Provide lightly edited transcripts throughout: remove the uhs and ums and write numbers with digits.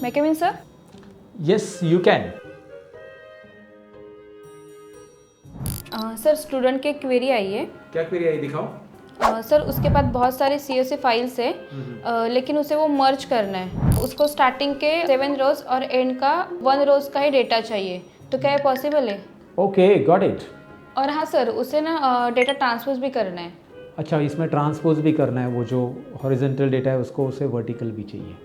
May I come in, sir? Yes, you can. Sir student की query आई है। क्या query आई दिखाओ। सर उसके पास बहुत सारे CSV फाइल्स है, लेकिन उसे वो मर्ज करना है। उसको स्टार्टिंग के 7 रोज और एंड का 1 रोज का ही डेटा चाहिए, तो क्या ये पॉसिबल है? Okay, got it. और हाँ सर, उसे ना डेटा ट्रांसपोज भी करना है। अच्छा, इसमें ट्रांसपोज भी करना है, वो जो हॉरिजॉन्टल डेटा है उसको उसे वर्टिकल भी चाहिए।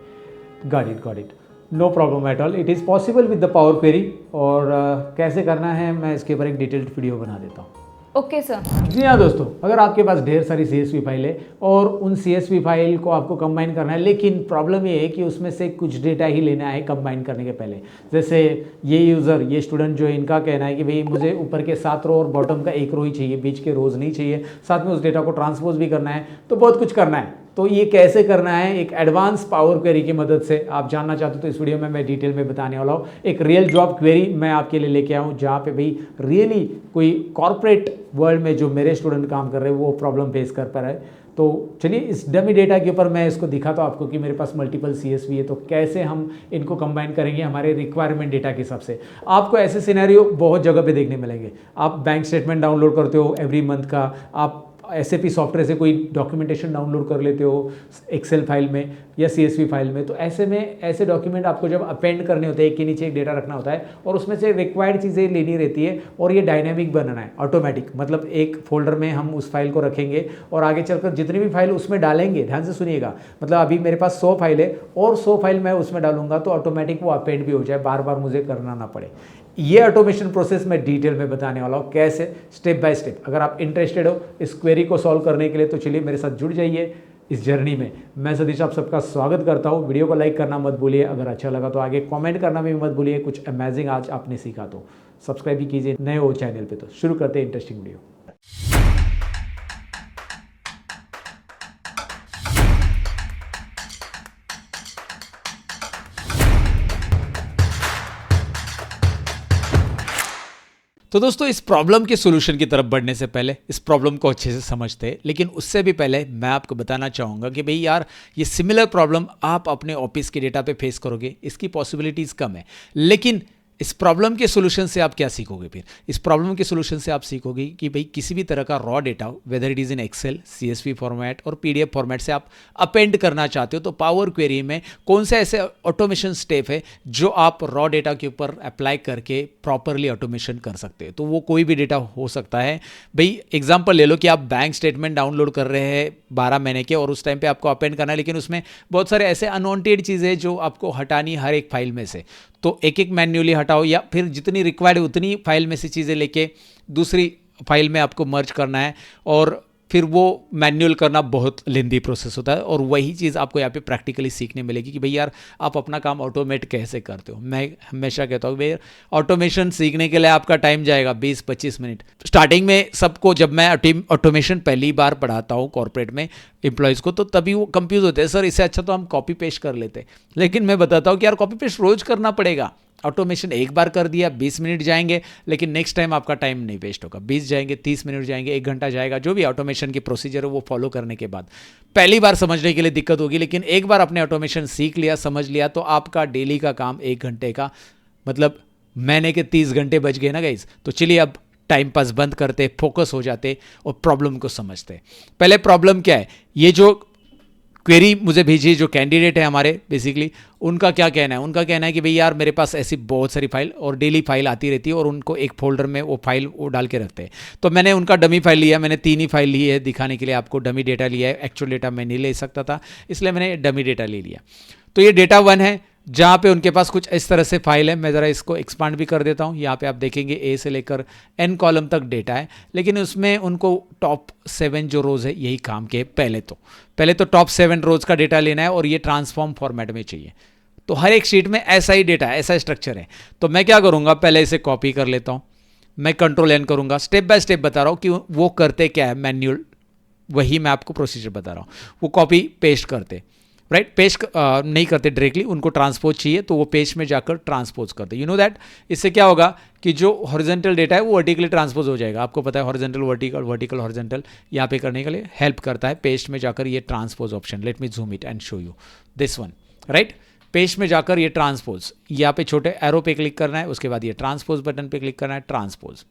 Got it, no problem at all, it is possible with the power query. और कैसे करना है मैं इसके ऊपर एक डिटेल्ड वीडियो बना देता हूँ। Okay sir. जी हाँ दोस्तों, अगर आपके पास ढेर सारी CSV फाइल है और उन CSV फाइल को आपको कंबाइन करना है, लेकिन प्रॉब्लम ये है कि उसमें से कुछ डेटा ही लेना है कंबाइन करने के पहले। जैसे ये स्टूडेंट जो है, इनका कहना है कि भाई मुझे ऊपर के 7 रो और बॉटम का 1 रो ही चाहिए, बीच के रोज नहीं चाहिए, साथ में उस डेटा को ट्रांसपोज भी करना है, तो बहुत कुछ करना है। तो ये कैसे करना है एक एडवांस पावर क्वेरी की मदद से आप जानना चाहते हो तो इस वीडियो में मैं डिटेल में बताने वाला हूँ। एक रियल जॉब क्वेरी मैं आपके लिए लेके आया हूँ, जहाँ पे भाई रियली कोई कॉर्पोरेट वर्ल्ड में जो मेरे स्टूडेंट काम कर रहे हैं वो प्रॉब्लम फेस कर पा रहे हैं। तो चलिए इस डमी डेटा के ऊपर मैं इसको दिखाता हूँ आपको कि मेरे पास मल्टीपल CSV है, तो कैसे हम इनको कंबाइन करेंगे हमारे रिक्वायरमेंट डेटा के हिसाब से। आपको ऐसे सिनेरियो बहुत जगह पे देखने मिलेंगे। आप बैंक स्टेटमेंट डाउनलोड करते हो एवरी मंथ का, आप SAP सॉफ्टवेयर से कोई डॉक्यूमेंटेशन डाउनलोड कर लेते हो एक्सेल फाइल में या CSV फाइल में, तो ऐसे में ऐसे डॉक्यूमेंट आपको जब अपेंड करने होते हैं, एक के नीचे एक डेटा रखना होता है और उसमें से रिक्वायर्ड चीज़ें लेनी रहती है और ये डायनेमिक बनाना है, ऑटोमेटिक। मतलब एक फोल्डर में हम उस फाइल को रखेंगे और आगे चलकर जितनी भी फाइल उसमें डालेंगे, ध्यान से सुनिएगा, मतलब अभी मेरे पास 100 फाइल है और 100 फाइल मैं उसमें डालूंगा तो ऑटोमेटिक वो अपेंड भी हो जाए, बार बार मुझे करना ना पड़े। ये ऑटोमेशन प्रोसेस मैं डिटेल में बताने वाला हूँ, कैसे स्टेप बाय स्टेप। अगर आप इंटरेस्टेड हो इस क्वेरी को सॉल्व करने के लिए तो चलिए मेरे साथ जुड़ जाइए इस जर्नी में। मैं सतीश आप सबका स्वागत करता हूँ। वीडियो को लाइक करना मत भूलिए, अगर अच्छा लगा तो आगे कमेंट करना भी मत भूलिए। कुछ अमेजिंग आज आपने सीखा तो सब्सक्राइब भी कीजिए नए हो चैनल पे। तो शुरू करते हैं इंटरेस्टिंग वीडियो। तो दोस्तों, इस प्रॉब्लम के सॉल्यूशन की तरफ बढ़ने से पहले इस प्रॉब्लम को अच्छे से समझते हैं, लेकिन उससे भी पहले मैं आपको बताना चाहूँगा कि भाई यार, ये सिमिलर प्रॉब्लम आप अपने ऑफिस के डेटा पे फेस करोगे, इसकी पॉसिबिलिटीज़ कम है। लेकिन इस प्रॉब्लम के सॉल्यूशन से आप क्या सीखोगे? फिर इस प्रॉब्लम के सॉल्यूशन से आप सीखोगे कि भाई किसी भी तरह का raw data, whether it is in Excel, CSV format और PDF फॉर्मेट से आप अपेंड करना चाहते हो, तो पावर क्वेरी में कौन से ऐसे ऑटोमेशन स्टेप है जो आप रॉ डेटा के ऊपर अप्लाई करके प्रॉपरली ऑटोमेशन कर सकते हैं। तो वो कोई भी डेटा हो सकता है। भाई एग्जाम्पल ले लो कि आप बैंक स्टेटमेंट डाउनलोड कर रहे हैं 12 महीने के और उस टाइम पे आपको अपेंड करना है, लेकिन उसमें बहुत सारे ऐसे अनवांटेड चीज़ें जो आपको हटानी हर एक फाइल में से, तो एक एक मैन्युअली हटाओ या फिर जितनी रिक्वायर्ड है उतनी फाइल में से चीज़ें लेके दूसरी फाइल में आपको मर्ज करना है और फिर वो मैन्युअल करना बहुत लेंदी प्रोसेस होता है। और वही चीज़ आपको यहाँ पे प्रैक्टिकली सीखने मिलेगी कि भाई यार आप अपना काम ऑटोमेट कैसे करते हो। मैं हमेशा कहता हूँ भाई ऑटोमेशन सीखने के लिए आपका टाइम जाएगा 20-25 मिनट। स्टार्टिंग में सबको जब मैं ऑटोमेशन पहली बार पढ़ाता हूँ कॉर्पोरेट में एम्प्लॉयज़ को, तो तभी वो कंफ्यूज होते हैं, सर इससे अच्छा तो हम कॉपी पेस्ट कर लेते। लेकिन मैं बताता हूँ कि यार कॉपी पेस्ट रोज़ करना पड़ेगा। ऑटोमेशन एक बार कर दिया 20 मिनट जाएंगे, लेकिन नेक्स्ट टाइम आपका टाइम नहीं वेस्ट होगा। 20 जाएंगे, 30 मिनट जाएंगे, 1 घंटा जाएगा, जो भी ऑटोमेशन की प्रोसीजर है वो फॉलो करने के बाद पहली बार समझने के लिए दिक्कत होगी, लेकिन एक बार आपने ऑटोमेशन सीख लिया, समझ लिया, तो आपका डेली का काम 1 घंटे का मतलब महीने के 30 घंटे बच गए ना गाइस। तो चलिए अब टाइम पास बंद करते, फोकस हो जाते और प्रॉब्लम को समझते। पहले प्रॉब्लम क्या है, ये जो क्वेरी मुझे भेजी जो कैंडिडेट है हमारे, बेसिकली उनका क्या कहना है? उनका कहना है कि भाई यार मेरे पास ऐसी बहुत सारी फाइल और डेली फाइल आती रहती है और उनको एक फोल्डर में वो फाइल वो डाल के रखते हैं। तो मैंने उनका डमी फाइल लिया, मैंने 3 ही फाइल ली है दिखाने के लिए आपको। डमी डेटा लिया है, एक्चुअल डेटा मैं नहीं ले सकता था, इसलिए मैंने डमी डेटा ले लिया। तो ये डेटा 1 है जहाँ पे उनके पास कुछ इस तरह से फाइल है। मैं ज़रा इसको एक्सपांड भी कर देता हूँ। यहाँ पे आप देखेंगे A से लेकर N कॉलम तक डेटा है, लेकिन उसमें उनको टॉप 7 जो रोज़ है यही काम के। पहले तो टॉप 7 रोज़ का डेटा लेना है और ये ट्रांसफॉर्म फॉर्मेट में चाहिए। तो हर एक शीट में ऐसा ही डेटा है, ऐसा स्ट्रक्चर है। तो मैं क्या करूँगा, पहले इसे कॉपी कर लेता हूँ, मैं Ctrl+N करूँगा। स्टेप बाय स्टेप बता रहा हूँ कि वो करते क्या है, मैन्युअल, वही मैं आपको प्रोसीजर बता रहा हूँ। वो कॉपी पेस्ट करते, राइट, पेस्ट नहीं करते डायरेक्टली, उनको ट्रांसपोज चाहिए तो वो पेज में जाकर ट्रांसपोज करते। यू नो दैट इससे क्या होगा कि जो हॉरिजॉन्टल डेटा है वो वर्टिकली ट्रांसपोज हो जाएगा। आपको पता है हॉरिजॉन्टल वर्टिकल, वर्टिकल हॉरिजॉन्टल यहाँ पे करने के लिए हेल्प करता है पेस्ट में जाकर ये transpose option. Let me zoom it and show you this one, right. Paste में जाकर ये ट्रांसपोज, यहाँ पे छोटे एरो पे क्लिक करना है, उसके बाद ये ट्रांसपोज बटन पे क्लिक करना है, ट्रांसपोज।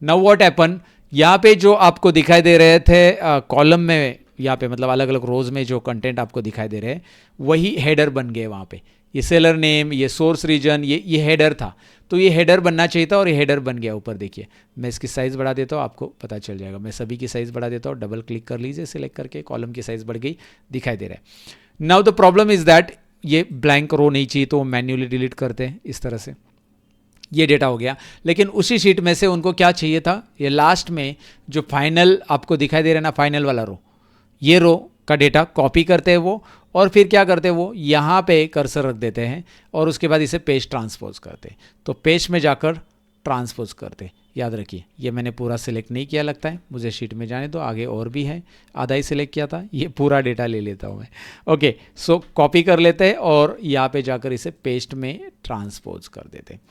नाउ व्हाट हैपन, यहाँ पे जो आपको दिखाई दे रहे थे कॉलम में, यहाँ पे मतलब अलग अलग रोज में जो कंटेंट आपको दिखाई दे रहे हैं वही हेडर बन गए वहाँ पे। ये सेलर नेम, ये सोर्स रीजन, ये हेडर था, तो ये हेडर बनना चाहिए था और ये हेडर बन गया। ऊपर देखिए, मैं इसकी साइज़ बढ़ा देता हूँ, आपको पता चल जाएगा। मैं सभी की साइज़ बढ़ा देता हूँ, डबल क्लिक कर लीजिए, सिलेक्ट करके कॉलम की साइज़ बढ़ गई, दिखाई दे रहा है। Now the problem is that ये ब्लैंक रो नहीं चाहिए, तो वो मैन्युअली डिलीट करते हैं इस तरह से। ये डेटा हो गया, लेकिन उसी शीट में से उनको क्या चाहिए था, ये लास्ट में जो फाइनल आपको दिखाई दे रहा है ना, फाइनल वाला रो, ये रो का डेटा कॉपी करते हैं वो, और फिर क्या करते हैं वो, यहाँ पे कर्सर रख देते हैं और उसके बाद इसे पेस्ट ट्रांसपोज करते हैं। तो पेस्ट में जाकर ट्रांसपोज करते हैं। याद रखिए, ये मैंने पूरा सिलेक्ट नहीं किया लगता है, मुझे शीट में जाने दो, आगे और भी है, आधा ही सिलेक्ट किया था, ये पूरा डेटा ले लेता हूँ मैं। ओके, सो कॉपी कर लेते हैं और यहाँ पे जाकर इसे पेस्ट में ट्रांसपोज कर देते हैं।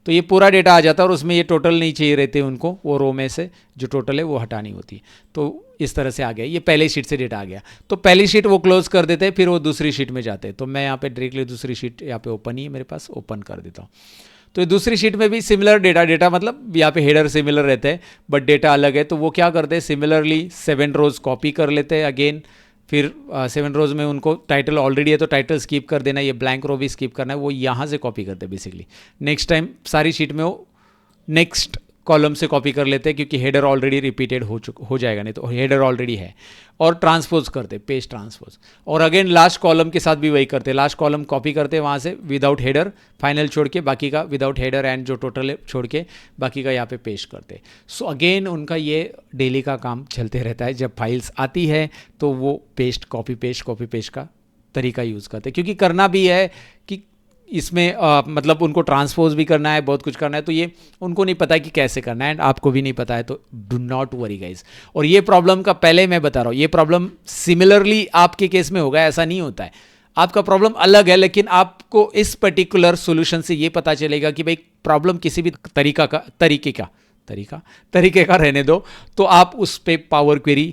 तो ये पूरा डेटा आ जाता है और उसमें ये टोटल नहीं चाहिए रहते उनको, वो रो में से जो टोटल है वो हटानी होती है। तो इस तरह से आ गया, ये पहले शीट से डेटा आ गया। तो पहली शीट वो क्लोज कर देते हैं, फिर वो दूसरी शीट में जाते हैं। तो मैं यहाँ पे डायरेक्टली दूसरी शीट यहाँ पे ओपन ही है मेरे पास, ओपन कर देता हूँ। तो ये दूसरी शीट में भी सिमिलर डेटा मतलब यहाँ पे हेडर सिमिलर रहते हैं बट डेटा अलग है। तो वो क्या करते हैं, सिमिलरली 7 रोज कॉपी कर लेते हैं अगेन, फिर 7 रोज में उनको टाइटल ऑलरेडी है तो टाइटल स्किप कर देना, ये ब्लैंक रो भी स्किप करना है, वो यहाँ से कॉपी करते हैं बेसिकली। नेक्स्ट टाइम सारी शीट में वो नेक्स्ट कॉलम से कॉपी कर लेते हैं क्योंकि हेडर ऑलरेडी रिपीटेड हो जाएगा, नहीं तो हेडर ऑलरेडी है, और ट्रांसपोज करते पेस्ट ट्रांसपोज। और अगेन लास्ट कॉलम के साथ भी वही करते, लास्ट कॉलम कॉपी करते वहाँ से विदाउट हेडर, फाइनल छोड़ के बाकी का विदाउट हेडर एंड जो टोटल है छोड़ के बाकी का यहाँ पे पेस्ट करते। सो अगेन उनका ये डेली का काम चलते रहता है। जब फाइल्स आती है तो वो कॉपी पेस्ट का तरीका यूज़ करते, क्योंकि करना भी है कि इसमें मतलब उनको ट्रांसपोज भी करना है, बहुत कुछ करना है, तो ये उनको नहीं पता कि कैसे करना है एंड आपको भी नहीं पता है। तो डू नॉट वरी गाइज। और ये प्रॉब्लम का पहले मैं बता रहा हूँ, ये प्रॉब्लम सिमिलरली आपके केस में होगा, ऐसा नहीं होता है। आपका प्रॉब्लम अलग है, लेकिन आपको इस पर्टिकुलर सोल्यूशन से ये पता चलेगा कि भाई प्रॉब्लम किसी भी तरीके का रहने दो, तो आप उस पर पावर क्वेरी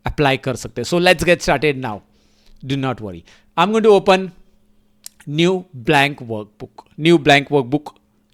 अप्लाई कर सकते हैं। So let's get started now, do not worry. I am going to open new blank workbook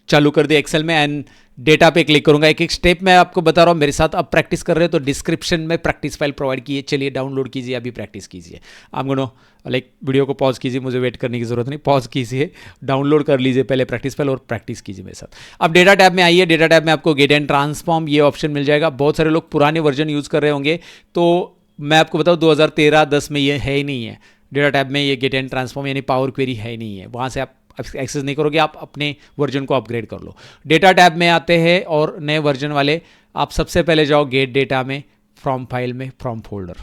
चालू कर दिया एक्सेल में एंड डेटा पे क्लिक करूंगा। एक एक स्टेप मैं आपको बता रहा हूँ, मेरे साथ आप प्रैक्टिस कर रहे हो तो डिस्क्रिप्शन में प्रैक्टिस फाइल प्रोवाइड कीजिए, चलिए डाउनलोड कीजिए, अभी प्रैक्टिस कीजिए। आप गोनो लाइक वीडियो को पॉज कीजिए, मुझे वेट करने की जरूरत नहीं, पॉज कीजिए, डाउनलोड कर लीजिए पहले प्रैक्टिस फाइल और प्रैक्टिस कीजिए मेरे साथ। अब डेटा टैब में आइए, डेटा टैब में आपको गेट एंड ट्रांसफॉर्म ये ऑप्शन मिल जाएगा। बहुत सारे लोग पुराने वर्जन यूज़ कर रहे होंगे, तो मैं आपको बताऊँ 2013-10 में ये है ही नहीं है। डेटा टैब में ये गेट एंड ट्रांसफॉर्म यानी पावर क्वेरी है ही नहीं है, वहाँ से आप एक्सेस नहीं करोगे, आप अपने वर्जन को अपग्रेड कर लो। डेटा टैब में आते हैं और नए वर्जन वाले आप सबसे पहले जाओ गेट डेटा में, फ्रॉम फाइल में, फ्रॉम फोल्डर।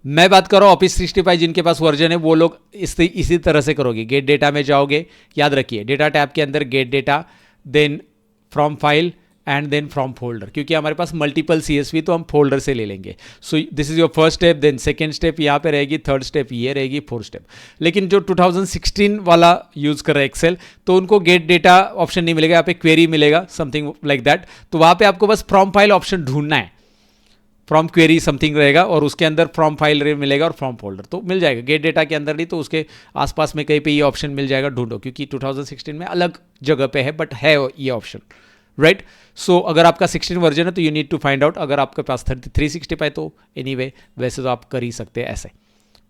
मैं बात कर रहा हूँ ऑफिस 365 जिनके पास वर्जन है, वो लोग इसी तरह से करोगे। गेट डेटा में जाओगे, याद रखिए डेटा टैब के अंदर get data, then from file and then from folder, क्योंकि हमारे पास मल्टीपल CSV तो हम फोल्डर से ले लेंगे। So this is your first step, then second step यहाँ पे रहेगी, थर्ड स्टेप ये रहेगी, फोर्थ स्टेप। लेकिन जो 2016 वाला यूज़ कर रहा है एक्सेल, तो उनको गेट डेटा ऑप्शन नहीं मिलेगा, यहाँ पे क्वेरी मिलेगा, समथिंग लाइक दैट। तो वहाँ पे आपको बस फ्रॉम फाइल ऑप्शन ढूंढना है, फ्रॉम क्वेरी समथिंग रहेगा और उसके अंदर फ्रॉम फाइल मिलेगा और फ्रॉम फोल्डर तो मिल जाएगा। गेट डेटा के अंदर नहीं तो उसके आसपास में कहीं पे ये ऑप्शन मिल जाएगा, ढूंढो, क्योंकि 2016 में अलग जगह पे है बट है ये ऑप्शन, राइट। सो अगर आपका 16 वर्जन है तो you need to find out, अगर आपके पास 365 है तो एनीवे वैसे तो आप कर ही सकते हैं ऐसे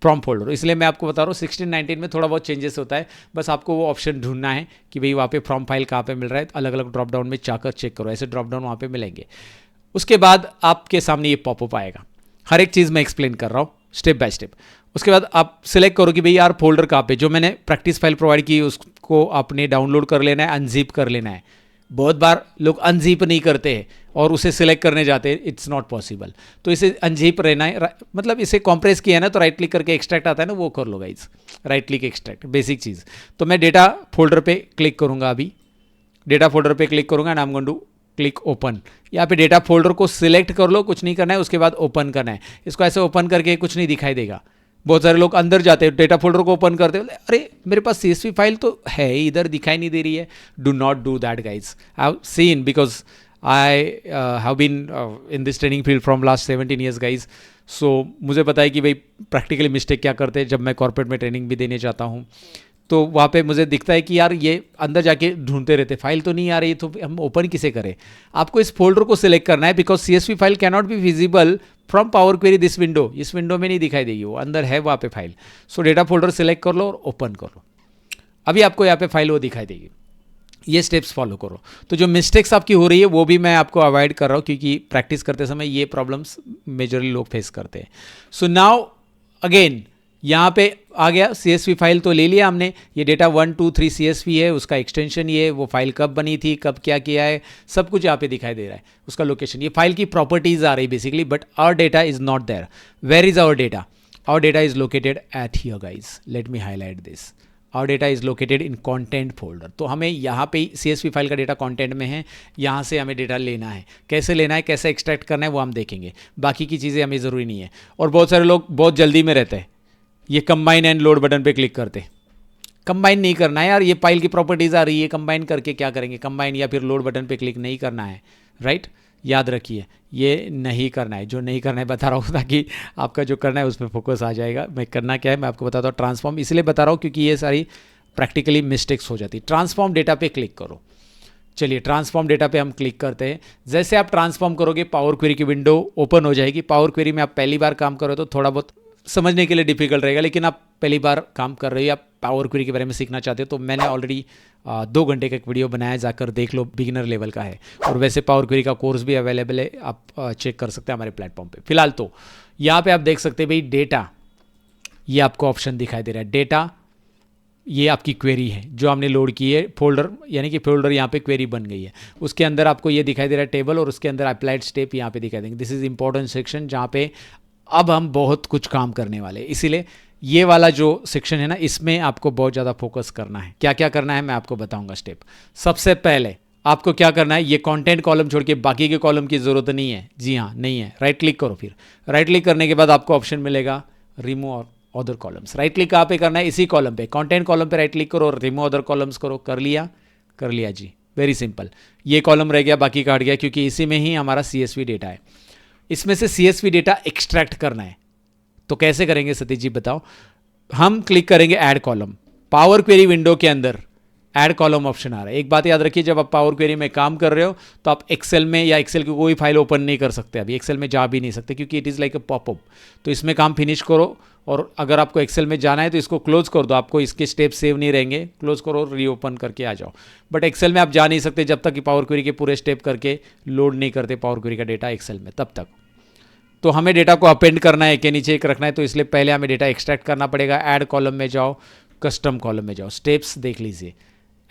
फ्रॉम फोल्डर। इसलिए मैं आपको बता रहा हूँ 16-19 में थोड़ा बहुत चेंजेस होता है, बस आपको वो ऑप्शन ढूंढना है कि भाई वहाँ पे फ्रॉम फाइल कहाँ पे मिल रहा है, अलग अलग ड्रॉप डाउन में जाकर चेक करो, ऐसे ड्रॉप डाउन वहाँ पे मिलेंगे। उसके बाद आपके सामने ये पॉपअप आएगा, हर एक चीज़ मैं एक्सप्लेन कर रहा हूँ स्टेप बाय स्टेप। उसके बाद आप सिलेक्ट करो कि भाई यार फोल्डर कहाँ पे, जो मैंने प्रैक्टिस फाइल प्रोवाइड की उसको आपने डाउनलोड कर लेना है, अनजिप कर लेना है। बहुत बार लोग अनजिप नहीं करते हैं और उसे सिलेक्ट करने जाते हैं, इट्स नॉट पॉसिबल। तो इसे अनजिप रहना है, मतलब इसे कॉम्प्रेस किया है ना तो राइट क्लिक करके एक्सट्रैक्ट आता है ना, वो कर लो guys, right click extract, basic चीज़। तो मैं डेटा फोल्डर पे क्लिक करूँगा, अभी डेटा फोल्डर पे क्लिक करूँगा and I am going to click open. यहाँ पे डेटा फोल्डर को सिलेक्ट कर लो, कुछ नहीं करना है, उसके बाद ओपन करना है। इसको ऐसे ओपन करके कुछ नहीं दिखाई देगा। बहुत सारे लोग अंदर जाते हैं, डेटा फोल्डर को ओपन करते हैं, अरे मेरे पास CSV फाइल तो है, इधर दिखाई नहीं दे रही है। Do not do that guys, I have seen, because I have been in this training field from last 17 years guys. So मुझे पता है कि भाई प्रैक्टिकली मिस्टेक क्या करते हैं जब मैं कॉर्पोरेट में ट्रेनिंग भी देने जाता हूँ। तो वहाँ पे मुझे दिखता है कि यार ये अंदर जाके ढूंढते रहते, फाइल तो नहीं आ रही, तो हम ओपन किसे करें। आपको इस फोल्डर को सिलेक्ट करना है, because CSV file can not be visible from power query this window. इस विंडो में नहीं दिखाई देगी, वो अंदर है वहाँ पे फाइल। सो डेटा फोल्डर सिलेक्ट कर लो और ओपन कर लो। अभी आपको यहाँ पे फाइल वो दिखाई देगी। ये स्टेप्स फॉलो करो। तो जो मिस्टेक्स आपकी हो रही है वो भी मैं आपको अवॉइड कर रहा हूँ, क्योंकि प्रैक्टिस करते समय ये प्रॉब्लम्स मेजरली लोग फेस करते हैं। सो नाउ अगेन यहाँ पे आ गया, CSV फाइल तो ले लिया हमने। ये डेटा 1 2 3 CSV है, उसका एक्सटेंशन ये, वो फाइल कब बनी थी, कब क्या किया है, सब कुछ यहाँ पे दिखाई दे रहा है। उसका लोकेशन, ये फाइल की प्रॉपर्टीज आ रही basically, but our data is not there. Where is our data? Our data is located at here guys, let me highlight this. Our data is located in content folder. तो हमें यहाँ पे CSV file का data content में है, यहाँ से हमें डेटा लेना है। कैसे लेना है, कैसे एक्सट्रैक्ट करना है, वो हम देखेंगे। बाकी की चीज़ें हमें ज़रूरी नहीं है। और बहुत सारे लोग बहुत जल्दी में रहते हैं, ये कंबाइन एंड लोड बटन पे क्लिक करते। कंबाइन नहीं करना है यार, ये फाइल की प्रॉपर्टीज आ रही है, कंबाइन करके क्या करेंगे? कंबाइन या फिर लोड बटन पे क्लिक नहीं करना है, राइट? याद रखिए ये नहीं करना है। जो नहीं करना है बता रहा हूँ, ताकि आपका जो करना है उस पर फोकस आ जाएगा। मैं करना क्या है मैं आपको बताता हूँ। ट्रांसफॉर्म इसलिए बता रहा हूँ क्योंकि ये सारी प्रैक्टिकली मिस्टेक्स हो जाती। ट्रांसफॉर्म डेटा पे क्लिक करो। चलिए ट्रांसफॉर्म डेटा पे हम क्लिक करते हैं। जैसे आप ट्रांसफॉर्म करोगे पावर क्वेरी की विंडो ओपन हो जाएगी। पावर क्वेरी में आप पहली बार काम करो तो थोड़ा बहुत समझने के लिए डिफिकल्ट रहेगा, लेकिन आप पहली बार काम कर रहे हो या पावर क्वेरी के बारे में सीखना चाहते हो तो मैंने ऑलरेडी 2 घंटे का एक वीडियो बनाया, जाकर देख लो, बिगिनर लेवल का है। और वैसे पावर क्वेरी का कोर्स भी अवेलेबल है, आप चेक कर सकते हैं हमारे प्लेटफॉर्म पे। फिलहाल तो यहाँ पे आप देख सकते हैं भाई डेटा, ये आपको ऑप्शन दिखाई दे रहा है। डेटा ये आपकी क्वेरी है जो हमने लोड की है, फोल्डर यानी कि फोल्डर यहाँ पे क्वेरी बन गई है। उसके अंदर आपको ये दिखाई दे रहा है टेबल, और उसके अंदर अप्लाइड स्टेप यहाँ पे दिखाई देंगे। दिस इज इंपॉर्टेंट सेक्शन जहाँ पे अब हम बहुत कुछ काम करने वाले हैं। इसीलिए ये वाला जो सेक्शन है ना, इसमें आपको बहुत ज़्यादा फोकस करना है। क्या क्या करना है मैं आपको बताऊंगा स्टेप। सबसे पहले आपको क्या करना है, ये कंटेंट कॉलम छोड़ के बाकी के कॉलम की ज़रूरत नहीं है। जी हाँ, नहीं है। राइट क्लिक करो। फिर राइट क्लिक करने के बाद आपको ऑप्शन मिलेगा रिमूव और अदर कॉलम्स। राइट क्लिक कहाँ पे करना है? इसी कॉलम पे, कंटेंट कॉलम पे राइट क्लिक करो और रिमूव अदर कॉलम्स करो। कर लिया जी, वेरी सिंपल। ये कॉलम रह गया, बाकी काट गया, क्योंकि इसी में ही हमारा CSV डेटा है। इसमें से CSV डेटा एक्सट्रैक्ट करना है। तो कैसे करेंगे सतीश जी बताओ? हम क्लिक करेंगे add column. Power query window के अंदर ऐड कॉलम ऑप्शन आ रहा है। एक बात याद रखिए, जब आप पावर क्वेरी में काम कर रहे हो तो आप एक्सेल में या एक्सेल की कोई फाइल ओपन नहीं कर सकते। अभी एक्सेल में जा भी नहीं सकते क्योंकि it is like a popup. तो इसमें काम फिनिश करो, और अगर आपको एक्सेल में जाना है तो इसको क्लोज कर दो। आपको इसके स्टेप सेव नहीं रहेंगे, क्लोज करो, रीओपन करके आ जाओ। बट एक्सेल में आप जा नहीं सकते जब तक कि पावर क्वेरी के पूरे स्टेप करके लोड नहीं करते पावर क्वेरी का डेटा एक्सेल में, तब तक। तो हमें डेटा को अपेंड करना है, एक के नीचे एक रखना है, तो इसलिए पहले हमें डेटा एक्सट्रैक्ट करना पड़ेगा। ऐड कॉलम में जाओ, कस्टम कॉलम में जाओ, स्टेप्स देख लीजिए।